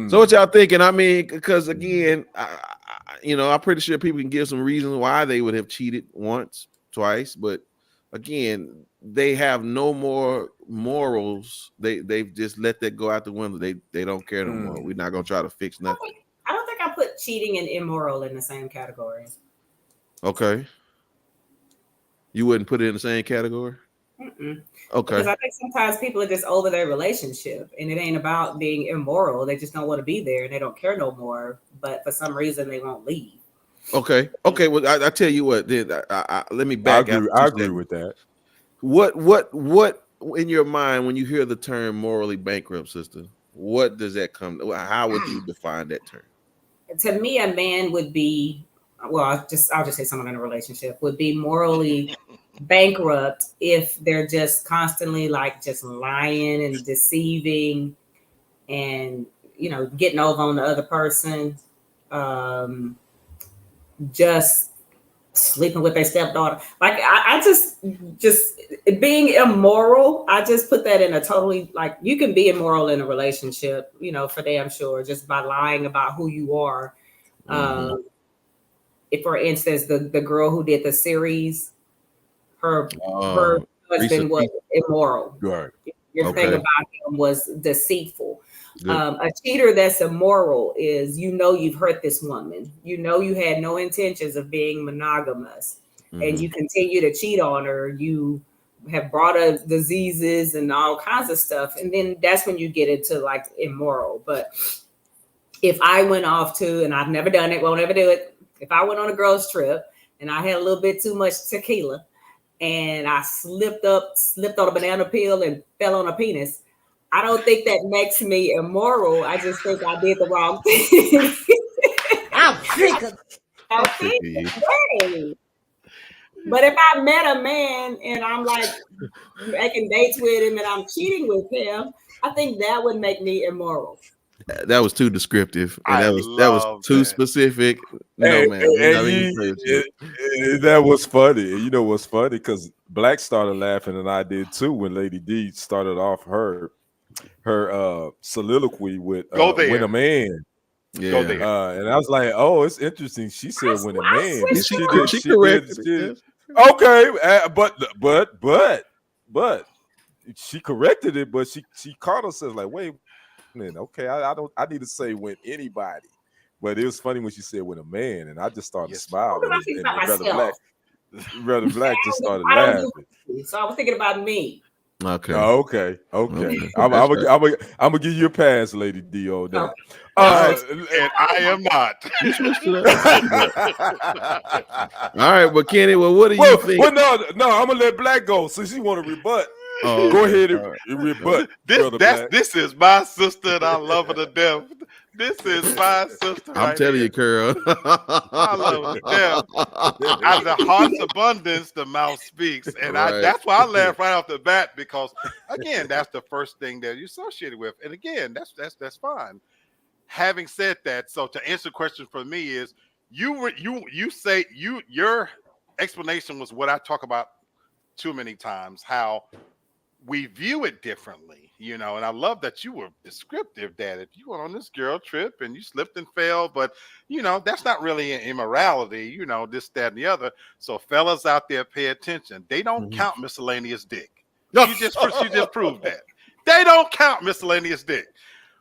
So what y'all thinking? I mean, because again, I'm pretty sure people can give some reasons why they would have cheated once, twice, but again, they have no more morals. They've just let that go out the window. They don't care no more. We're not gonna try to fix nothing. put cheating and immoral in the same category. Okay. You wouldn't put it in the same category? Mm-mm. Okay. Because I think sometimes people are just over their relationship, and it ain't about being immoral. They just don't want to be there, and they don't care no more. But for some reason, they won't leave. Okay. Well, I tell you what. Then let me I back. agree with that. What in your mind when you hear the term morally bankrupt, sister? What does that come? How would you define that term? To me, a man would be, well, I'll just say someone in a relationship would be morally bankrupt if they're just constantly like just lying and deceiving and, you know, getting over on the other person, just sleeping with their stepdaughter. Like I just being immoral, I just put that in a totally, like, you can be immoral in a relationship, you know, for damn sure, just by lying about who you are. If, for instance, the girl who did the series, her husband was immoral. Right. Everything about him was deceitful. A cheater that's immoral is, you know, you've hurt this woman. You know, you had no intentions of being monogamous, and you continue to cheat on her. You have brought up diseases and all kinds of stuff, and then that's when you get into like immoral. But if I went off to, and I've never done it, won't ever do it. If I went on a girls trip and I had a little bit too much tequila, and I slipped on a banana peel and fell on a penis, I don't think that makes me immoral. I just think I did the wrong thing. I'm thinking. But if I met a man and I'm like making dates with him and I'm cheating with him, I think that would make me immoral. That was too descriptive, and that was too specific. No, man. That was funny. You know what's funny? Because Black started laughing, and I did too when Lady D started off her soliloquy with when a man. Yeah. Go there. And I was like, oh, it's interesting. She said when a man. She corrected it. Okay, but she corrected it, but she caught herself like, wait. Okay, I need to say when anybody, but it was funny when she said when a man, and I just started smiling. And Brother Black just started laughing. So I was thinking about me. Okay. Okay. I'm gonna give you a pass, Lady D. On that. And I am not. All right, but Kenny, what do you think? Well, no, I'm gonna let Black go since she want to rebut. Go ahead and rebut. This is my sister, and I love her to death. This is my sister. I'm telling you, Carol. I love her to death. Out of the heart's abundance, the mouth speaks, and that's why I laugh right off the bat, because again, that's the first thing that you're associated with, and again, that's fine. Having said that, so to answer the question for me is, you say your explanation was what I talk about too many times, how we view it differently, you know, and I love that you were descriptive that if you went on this girl trip and you slipped and fell, but you know, that's not really an immorality, you know, this, that, and the other. So fellas out there, pay attention. They don't count miscellaneous dick. You just proved that. They don't count miscellaneous dick.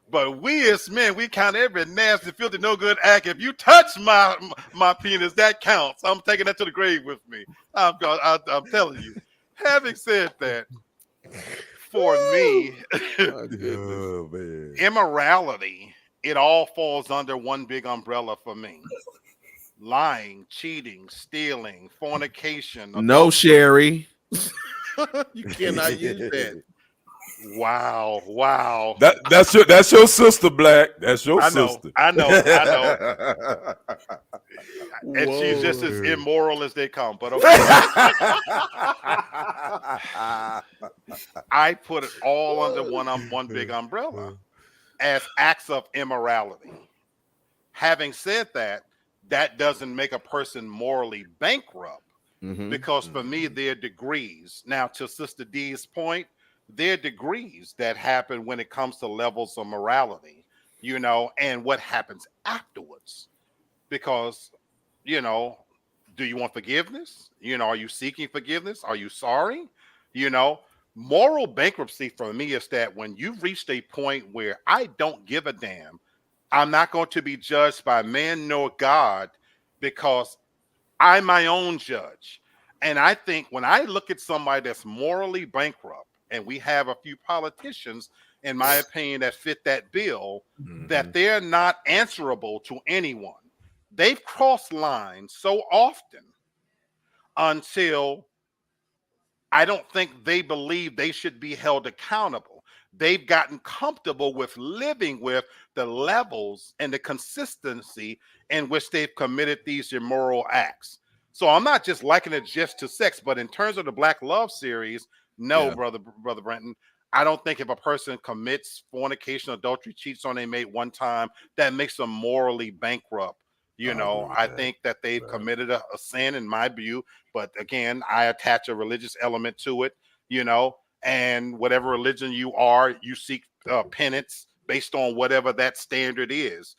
But we as men, we count every nasty, filthy, no good act. If you touch my penis, that counts. I'm taking that to the grave with me. I'm telling you. Having said that, for me, immorality, it all falls under one big umbrella for me. Lying, cheating, stealing, fornication. No, Sherry. You cannot use that. Wow. That's your sister, Black. That's your sister. I know. And she's just as immoral as they come. But okay. I put it all under one big umbrella as acts of immorality. Having said that, that doesn't make a person morally bankrupt, because for me, there are degrees. Now, to Sister D's point, there are degrees that happen when it comes to levels of morality, you know, and what happens afterwards. Because, you know, do you want forgiveness? You know, are you seeking forgiveness? Are you sorry? You know, moral bankruptcy for me is that when you've reached a point where I don't give a damn, I'm not going to be judged by man nor God because I'm my own judge. And I think when I look at somebody that's morally bankrupt, and we have a few politicians, in my opinion, that fit that bill, that they're not answerable to anyone. They've crossed lines so often until I don't think they believe they should be held accountable. They've gotten comfortable with living with the levels and the consistency in which they've committed these immoral acts. So I'm not just likening it just to sex, but in terms of the Black Love series, no, brother Brenton, I don't think if a person commits fornication, adultery, cheats on a mate one time, that makes them morally bankrupt. You know, I think that they've committed a sin in my view, but again, I attach a religious element to it, you know, and whatever religion you are, you seek penance based on whatever that standard is.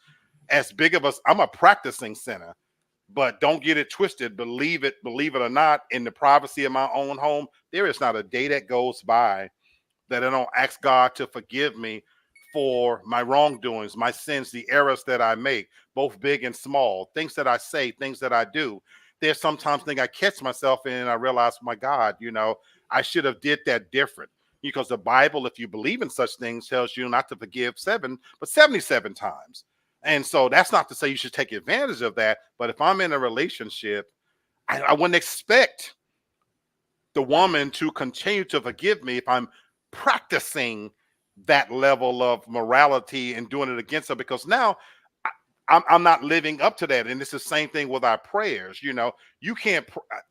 As big of us, I'm a practicing sinner, but don't get it twisted. Believe it or not, in the privacy of my own home, there is not a day that goes by that I don't ask God to forgive me for my wrongdoings, my sins, the errors that I make, both big and small, things that I say, things that I do. There's sometimes things I catch myself in and I realize, my God, you know, I should have did that different. Because the Bible, if you believe in such things, tells you not to forgive 7, but 77 times. And so that's not to say you should take advantage of that. But if I'm in a relationship, I wouldn't expect the woman to continue to forgive me if I'm practicing that level of morality and doing it against her, because now I'm not living up to that. And it's the same thing with our prayers. You know,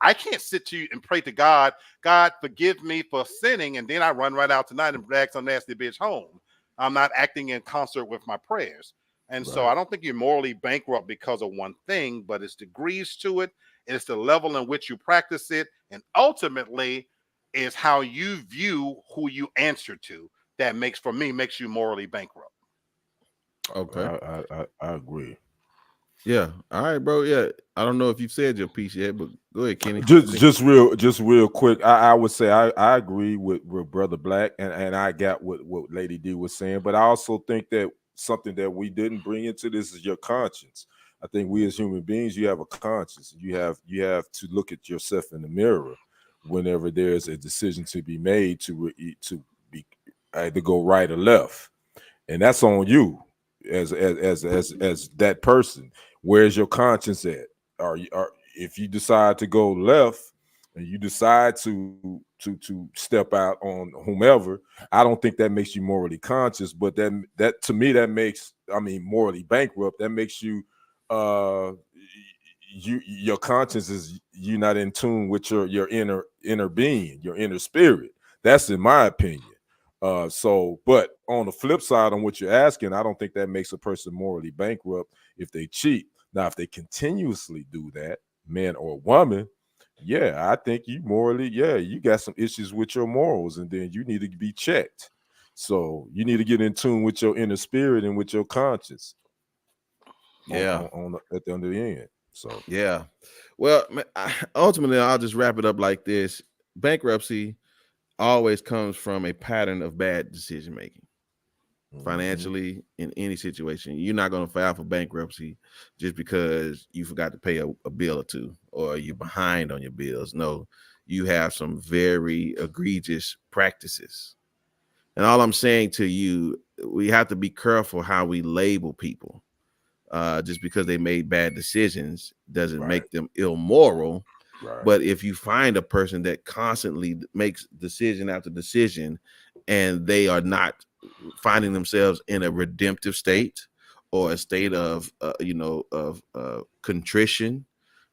I can't sit to you and pray to God, God, forgive me for sinning. And then I run right out tonight and drag some nasty bitch home. I'm not acting in concert with my prayers. And so I don't think you're morally bankrupt because of one thing, but it's degrees to it. And it's the level in which you practice it. And ultimately is how you view who you answer to. That makes you morally bankrupt. Okay. I agree. Yeah. All right, bro. Yeah. I don't know if you've said your piece yet, but go ahead, Kenny. Just real quick. I would say I agree with Brother Black, and I got what Lady D was saying, but I also think that something that we didn't bring into this is your conscience. I think we as human beings, you have a conscience. You have to look at yourself in the mirror whenever there's a decision to be made to be either go right or left, and that's on you as that person. Where's your conscience at? If you decide to go left and you decide to step out on whomever, I don't think that makes you morally conscious, but that to me that makes, morally bankrupt. That makes you your conscience is you not in tune with your inner being, your inner spirit. That's in my opinion. But on the flip side, on what you're asking, I don't think that makes a person morally bankrupt if they cheat. Now, if they continuously do that, man or woman, yeah, I think you morally, you got some issues with your morals, and then you need to be checked. So you need to get in tune with your inner spirit and with your conscience. Yeah, at the end of the end. So yeah. Well, ultimately, I'll just wrap it up like this: bankruptcy always comes from a pattern of bad decision making. Financially, in any situation, you're not going to file for bankruptcy just because you forgot to pay a bill or two, or you're behind on your bills. No, you have some very egregious practices. And all I'm saying to you, we have to be careful how we label people. Just because they made bad decisions doesn't make them immoral. Right. But if you find a person that constantly makes decision after decision, and they are not finding themselves in a redemptive state or a state of contrition,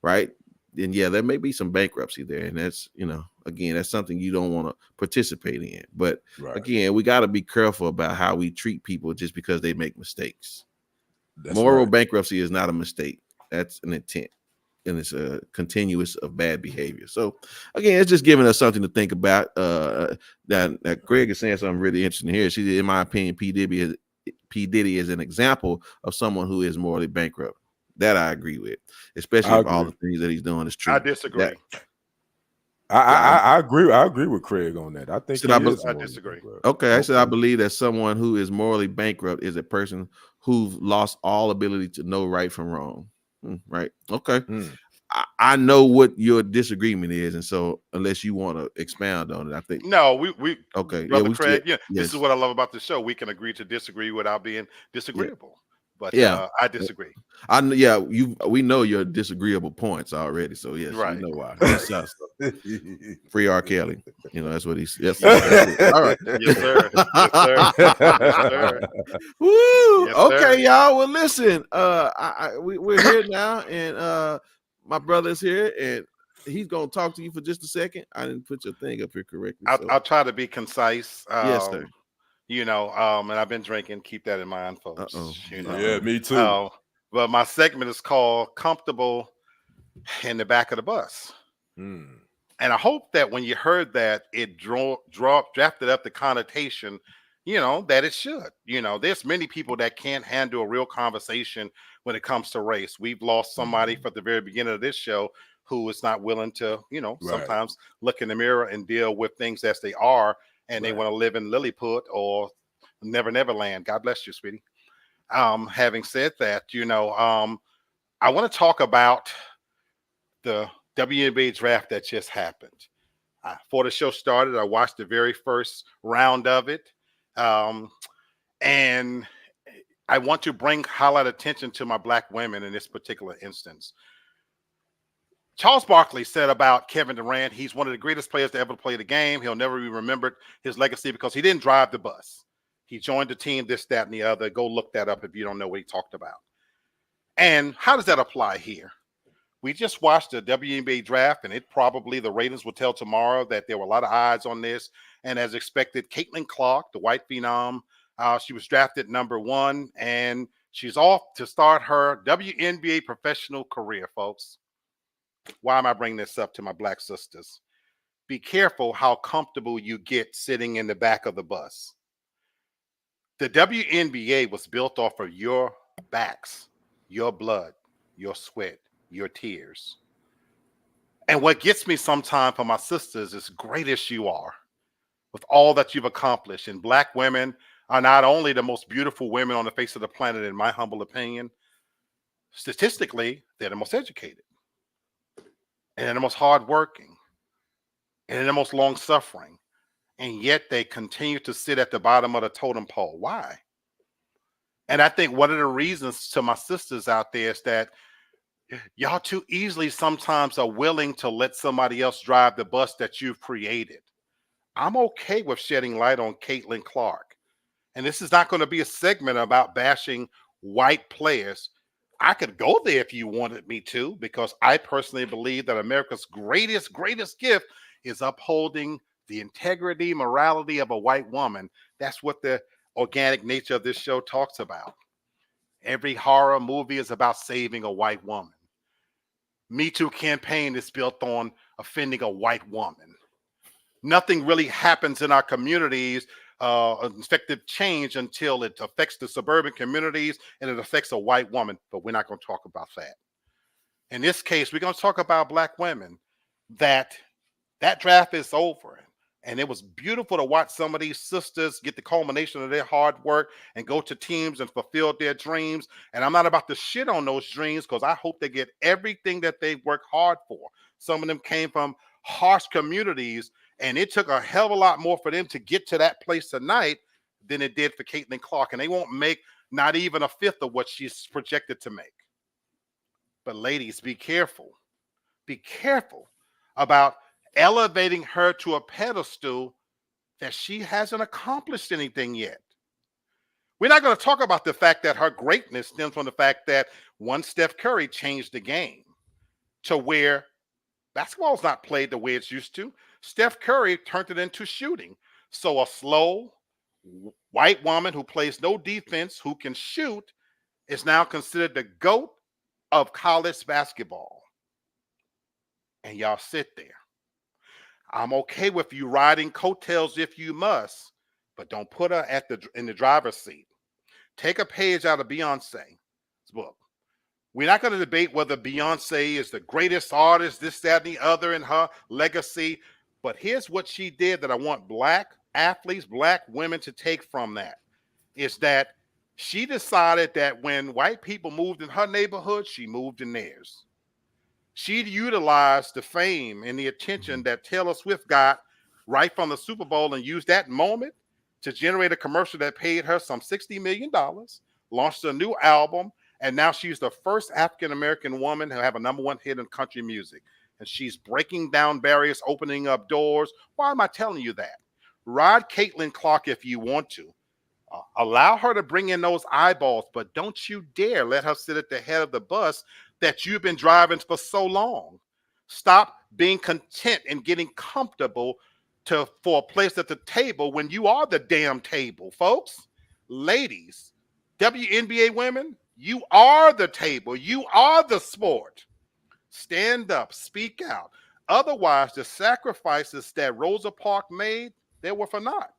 right? Then there may be some bankruptcy there, and that's again, that's something you don't want to participate in. But again, we got to be careful about how we treat people just because they make mistakes. Moral bankruptcy is not a mistake; that's an intent, and it's a continuous of bad behavior. So again, it's just giving us something to think about. That Greg is saying something really interesting here. She, in my opinion, P. Diddy is an example of someone who is morally bankrupt. That I agree with, especially if all the things that he's doing is true. I disagree. I agree. I agree with Craig on that. I think Should he I is be- I morally disagree. bankrupt. Okay, I said I believe that someone who is morally bankrupt is a person who's lost all ability to know right from wrong. Right. Okay. Mm. I know what your disagreement is, and so unless you want to expound on it, I think No, we okay. Brother we Craig, this yes. is what I love about the show. We can agree to disagree without being disagreeable. But Yeah. I disagree. We know your disagreeable points already, so yes, we Right. know why. Yes, sir. Free R. Kelly. That's what he's. Yes, sir. All right. Yes, sir. Yes, sir. Yes, sir. Woo! Yes, Okay, sir. y'all. Well, listen. We're here now, and my brother's here, and he's gonna talk to you for just a second. I didn't put your thing up here correctly. So. I'll try to be concise. Yes, sir. And I've been drinking. Keep that in mind, folks. Uh-oh. Yeah, me too. But my segment is called "Comfortable in the Back of the Bus," Mm. and I hope that when you heard that, it drafted up the connotation, that it should. There's many people that can't handle a real conversation when it comes to race. We've lost somebody from the very beginning of this show who is not willing to, sometimes look in the mirror and deal with things as they are. And they want to live in Lilliput or Never Land. God bless you, sweetie. Having said that, I want to talk about the WNBA draft that just happened. Before the show started, I watched the very first round of it. And I want to highlight attention to my Black women in this particular instance. Charles Barkley said about Kevin Durant, he's one of the greatest players to ever play the game. He'll never be remembered his legacy because he didn't drive the bus. He joined the team, this, that, and the other. Go look that up if you don't know what he talked about. And how does that apply here? We just watched the WNBA draft, and the ratings will tell tomorrow that there were a lot of eyes on this. And as expected, Caitlin Clark, the white phenom, she was drafted number 1, and she's off to start her WNBA professional career, folks. Why am I bringing this up to my Black sisters? Be careful how comfortable you get sitting in the back of the bus. The WNBA was built off of your backs, your blood, your sweat, your tears. And what gets me sometimes for my sisters, as great as you are, with all that you've accomplished, and Black women are not only the most beautiful women on the face of the planet, in my humble opinion, statistically, they're the most educated. And they're the most hardworking, and they're the most long-suffering, and yet they continue to sit at the bottom of the totem pole. Why? And I think one of the reasons to my sisters out there is that y'all too easily sometimes are willing to let somebody else drive the bus that you've created. I'm okay with shedding light on Caitlin Clark, and this is not going to be a segment about bashing white players. I could go there if you wanted me to, because I personally believe that America's greatest gift is upholding the integrity, morality of a white woman. That's what the organic nature of this show talks about. Every horror movie is about saving a white woman. Me Too campaign is built on offending a white woman. Nothing really happens in our communities, effective change, until it affects the suburban communities and it affects a white woman. But we're not going to talk about that. In this case, we're going to talk about Black women. That draft is over. And it was beautiful to watch some of these sisters get the culmination of their hard work and go to teams and fulfill their dreams. And I'm not about to shit on those dreams, because I hope they get everything that they work hard for. Some of them came from harsh communities, and it took a hell of a lot more for them to get to that place tonight than it did for Caitlin Clark. And they won't make not even a fifth of what she's projected to make. But ladies, be careful. Be careful about elevating her to a pedestal that she hasn't accomplished anything yet. We're not going to talk about the fact that her greatness stems from the fact that one Steph Curry changed the game to where basketball is not played the way it's used to. Steph Curry turned it into shooting. So a slow white woman who plays no defense, who can shoot, is now considered the GOAT of college basketball. And y'all sit there. I'm okay with you riding coattails if you must, but don't put her in the driver's seat. Take a page out of Beyonce's book. We're not going to debate whether Beyonce is the greatest artist, this, that, and the other in her legacy. But here's what she did that I want black athletes, black women to take from that, is that she decided that when white people moved in her neighborhood, she moved in theirs. She utilized the fame and the attention that Taylor Swift got right from the Super Bowl and used that moment to generate a commercial that paid her some $60 million, launched a new album, and now she's the first African-American woman to have a #1 hit in country music. And she's breaking down barriers, opening up doors. Why am I telling you that? Ride Caitlin Clark if you want to. Allow her to bring in those eyeballs, but don't you dare let her sit at the head of the bus that you've been driving for so long. Stop being content and getting comfortable for a place at the table when you are the damn table, folks. Ladies, WNBA women, you are the table. You are the sport. Stand up, speak out. Otherwise, the sacrifices that Rosa Parks made, they were for naught.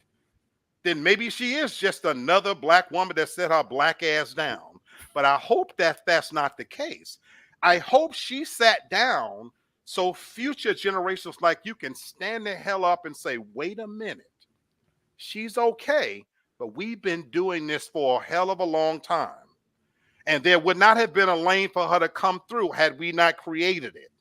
Then maybe she is just another black woman that set her black ass down. But I hope that that's not the case. I hope she sat down so future generations like you can stand the hell up and say, wait a minute, she's okay, but we've been doing this for a hell of a long time. And there would not have been a lane for her to come through had we not created it.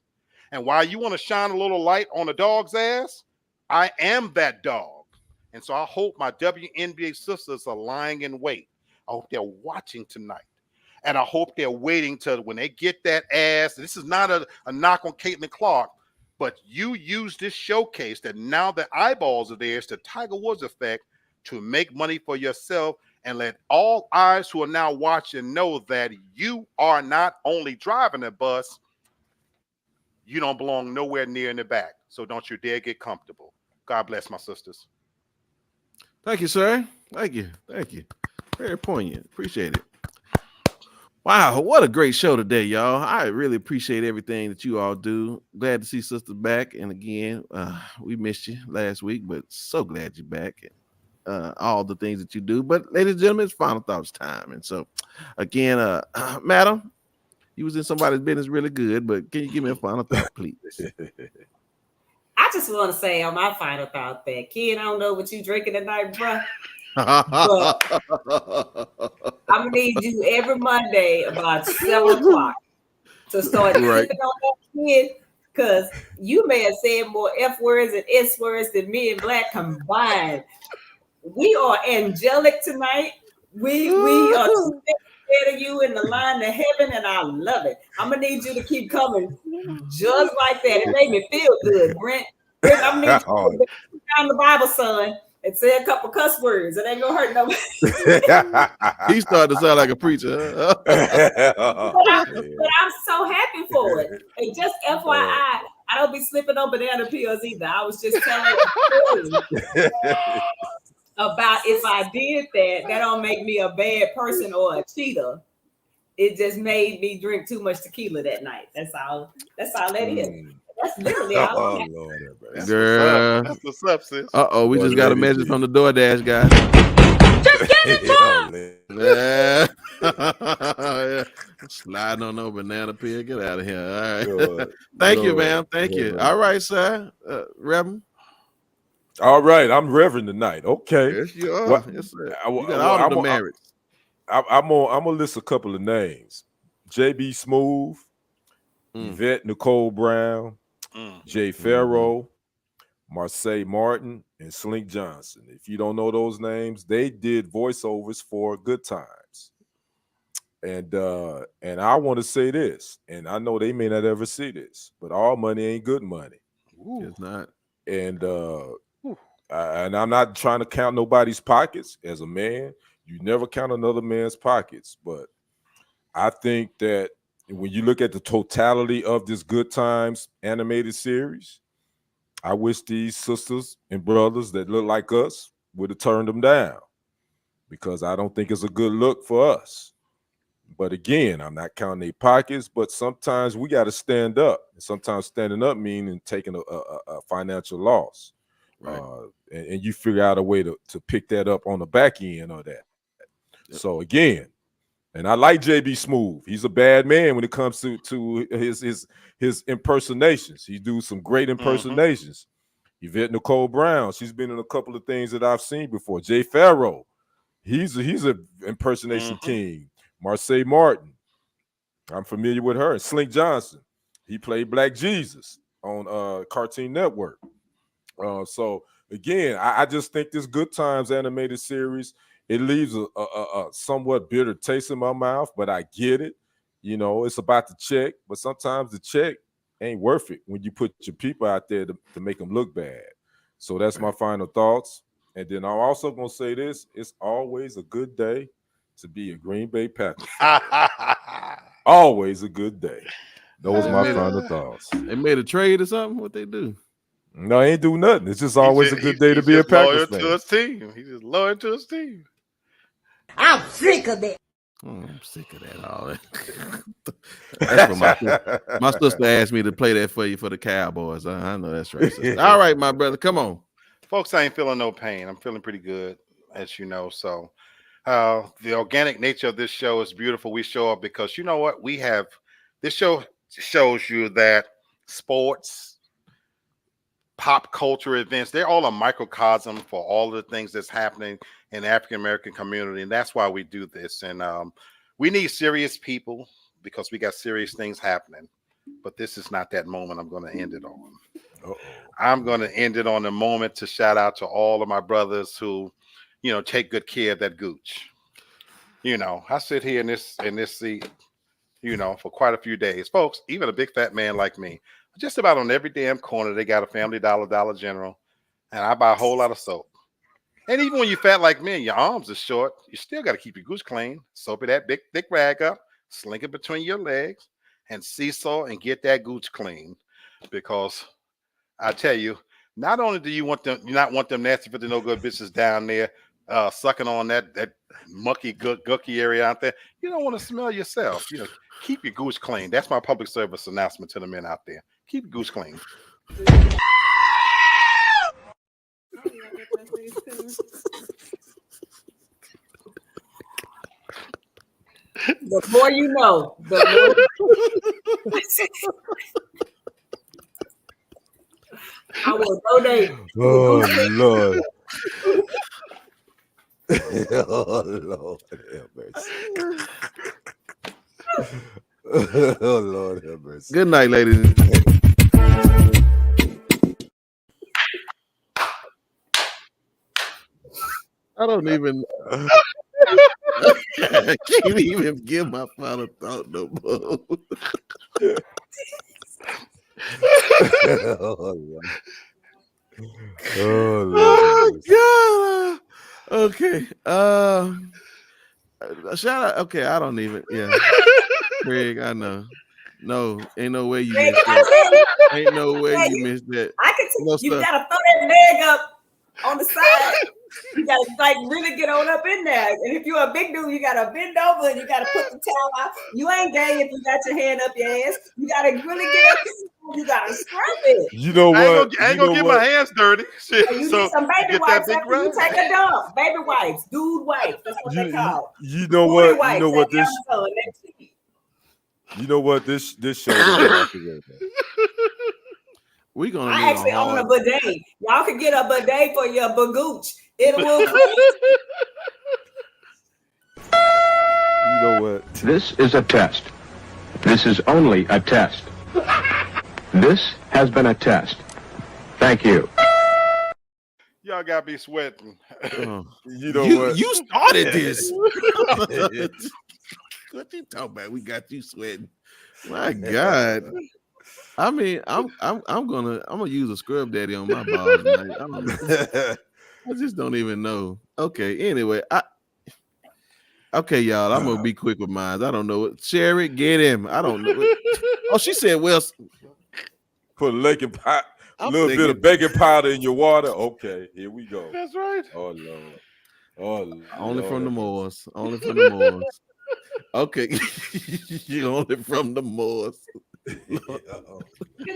And while you want to shine a little light on a dog's ass, I am that dog. And so I hope my WNBA sisters are lying in wait. I hope they're watching tonight. And I hope they're waiting till when they get that ass. This is not a knock on Caitlin Clark, but you use this showcase that now the eyeballs are there. It's the Tiger Woods effect to make money for yourself and let all eyes who are now watching know that you are not only driving the bus, you don't belong nowhere near in the back. So don't you dare get comfortable. God bless my sisters. Thank you, sir. Thank you. Thank you. Very poignant. Appreciate it. Wow, what a great show today, y'all. I really appreciate everything that you all do. Glad to see Sister back. And again, we missed you last week, but so glad you're back. And all the things that you do. But ladies and gentlemen, it's final thoughts time. And so again, madam, you was in somebody's business really good, but can you give me a final thought, please? I just want to say on my final thought that, kid, I don't know what you drinking tonight, bro. But I'm gonna need you every Monday about 7 o'clock to start sipping on that, kid, because you may have said more F words and S words than me and Black combined. We are angelic tonight. We are ahead of you in the line to heaven, and I love it. I'm gonna need you to keep coming just like that. It made me feel good, Brent. I'm gonna need you to put down the Bible, son, and say a couple cuss words. It ain't gonna hurt nobody. He started to sound like a preacher. but I'm so happy for it. And just FYI, I don't be slipping on banana peels either. I was just telling you about if I did that, that don't make me a bad person or a cheater. It just made me drink too much tequila that night. That's all that is. That's literally all. Girl. That's what's up, sis. We just got a message from the DoorDash guy. Just give it to him. Yeah. Sliding on no banana peel. Get out of here. All right. Thank you, ma'am. Thank you. All right, sir. Reverend. All right, I'm Reverend tonight. Okay. Yes, you are. Yes, sir. You got all of the merits. I'm gonna list a couple of names: JB Smooth, Yvette Nicole Brown, Jay Farrow, Marseille Martin, and Slink Johnson. If you don't know those names, they did voiceovers for Good Times. And I want to say this, and I know they may not ever see this, but all money ain't good money. It's not. And I'm not trying to count nobody's pockets. As a man, you never count another man's pockets. But I think that when you look at the totality of this Good Times animated series, I wish these sisters and brothers that look like us would have turned them down, because I don't think it's a good look for us. But again, I'm not counting their pockets, but sometimes we got to stand up. And sometimes standing up meaning taking a financial loss. Right. And you figure out a way to pick that up on the back end of that. Yep. So again, And I like JB Smoove. He's a bad man when it comes to his impersonations. He do some great impersonations. Yvette Nicole Brown, she's been in a couple of things that I've seen before. Jay Farrow, he's a impersonation king. Marseille Martin, I'm familiar with her. Slink Johnson, he played Black Jesus on Cartoon Network. So again, I just think this Good Times animated series, it leaves a somewhat bitter taste in my mouth, but I get it. You know, it's about the check, but sometimes the check ain't worth it when you put your people out there to make them look bad. So that's my final thoughts. And then I'm also going to say this. It's always a good day to be a Green Bay Packers fan. Always a good day. Those are my final thoughts. They made a trade or something? What they do? No, they ain't do nothing. It's just always a good day to be a Packers fan. To his team. He's just loyal to his team. I'm sick of that. I'm sick of that all. That's what my sister asked me to play that for you for the Cowboys. I know that's right. Sister. All right, my brother, come on. Folks, I ain't feeling no pain. I'm feeling pretty good, as you know. So the organic nature of this show is beautiful. We show up because you know what? We have this show shows you that sports, pop culture events, they're all a microcosm for all the things that's happening in the African-American community. And that's why we do this. And we need serious people because we got serious things happening. But this is not that moment I'm going to end it on. I'm going to end it on a moment to shout out to all of my brothers who, you know, take good care of that gooch. You know, I sit here in this seat, you know, for quite a few days. Folks, even a big fat man like me, just about on every damn corner, they got a Family Dollar, Dollar General, and I buy a whole lot of soap. And even when you're fat like me and your arms are short, you still got to keep your gooch clean. Soap that big, thick rag up, slink it between your legs, and seesaw and get that gooch clean. Because I tell you, not only do you not want them nasty for the no good bitches down there sucking on that mucky, gooky area out there, you don't want to smell yourself. You know, keep your gooch clean. That's my public service announcement to the men out there. Keep your gooch clean. The more you know, the more I will donate. Oh, Lord. Oh, Lord have mercy. Oh, Lord have mercy. Good night, ladies. I don't even. I can't even give my final thought no more. Oh, God. Okay. Shout out. Okay, I don't even. Yeah. Craig, I know. No, ain't no way you Craig, missed that. Ain't no way you missed that. I can No, you sir. gotta throw that leg up on the side. You gotta like really get on up in there. And if you're a big dude, you gotta bend over and you gotta put the towel out. You ain't gay if you got your hand up your ass. You gotta really get up. You gotta scrub it. You know what? I ain't gonna get my hands dirty. Shit. And you So need some baby get wipes that big after you rug. take a dump. Baby wipes, dude wipes. That's what they call. You know Booty what? wipes, You know what they this? on that cheek. You know what this show is. We gonna I need actually own a bidet. Y'all can get a bidet for your bagooch. It will clean. You know what? This is a test. This is only a test. This has been a test. Thank you. Y'all gotta be sweating. You know what? You started this. What you talking about? We got you sweating. My God. I mean, I'm gonna use a scrub daddy on my balls tonight. I don't know. I just don't even know. Okay, anyway, okay, y'all. I'm gonna be quick with mine. I don't know what Sherry, get him. I don't know. Oh, she said, well, Put a I'm little bit thinking- of baking powder in your water. Okay, here we go. That's right. Oh Lord. Oh Lord. only from the Moors. Only from the Moors. Okay, you only from the Moors. Good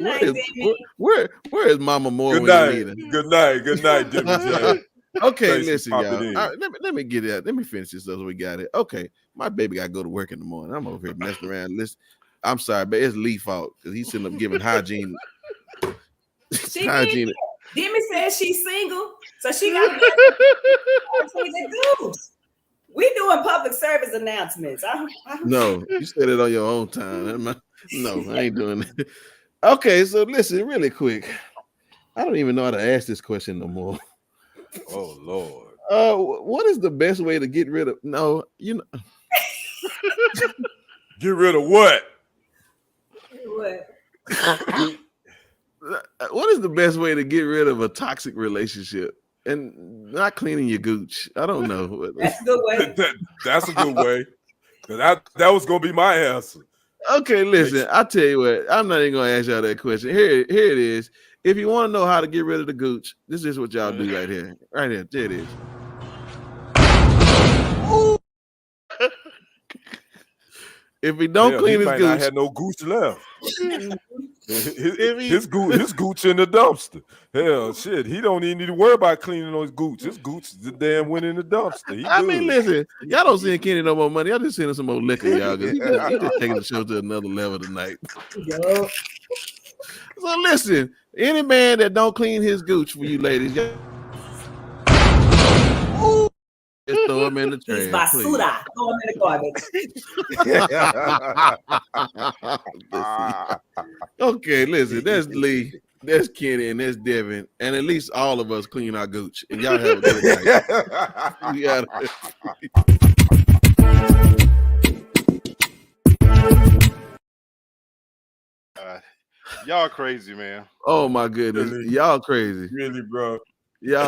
night, baby. Where is Mama Moore Good when you night. need her? Good night. Good night, Jimmy J. Okay, Tracy, listen, pop y'all. it in. All right, let me get it. Let me finish this so we got it. Okay, my baby got to go to work in the morning. I'm over here messing around. Listen, I'm sorry, but it's Lee's fault because he's sitting up giving hygiene. She hygiene. did. Demi says she's single, so she got to be the goose. We doing public service announcements. No, you said it on your own time. No, I ain't doing it. Okay, so listen, really quick. I don't even know how to ask this question no more. Oh Lord. What is the best way to get rid of? No, you know. Get rid of what? What? What is the best way to get rid of a toxic relationship and not cleaning your gooch? I don't know. That's a good way. That's a good way. That was gonna be my answer. Okay, listen, I tell you what, I'm not even gonna ask y'all that question. Here it is. If you want to know how to get rid of the gooch, this is what y'all do right here. Right here. There it is. If we don't clean his might gooch, not have no gooch left. His gooch in the dumpster. Hell, shit. He don't even need to worry about cleaning those gooch. His gooch the damn went in the dumpster. I mean, listen, y'all don't send Kenny no more money. Y'all just send him some more liquor, y'all. He just taking the show to another level tonight. Yo. So listen, any man that don't clean his gooch for you ladies, just throw him in the trash. He's basura. Throw him in the garbage. Okay, listen, that's Lee, that's Kenny, and that's Devin, and at least all of us clean our gooch. And y'all have a good night. We out Y'all crazy, man. Oh my goodness, Really? y'all crazy, Really, bro. y'all.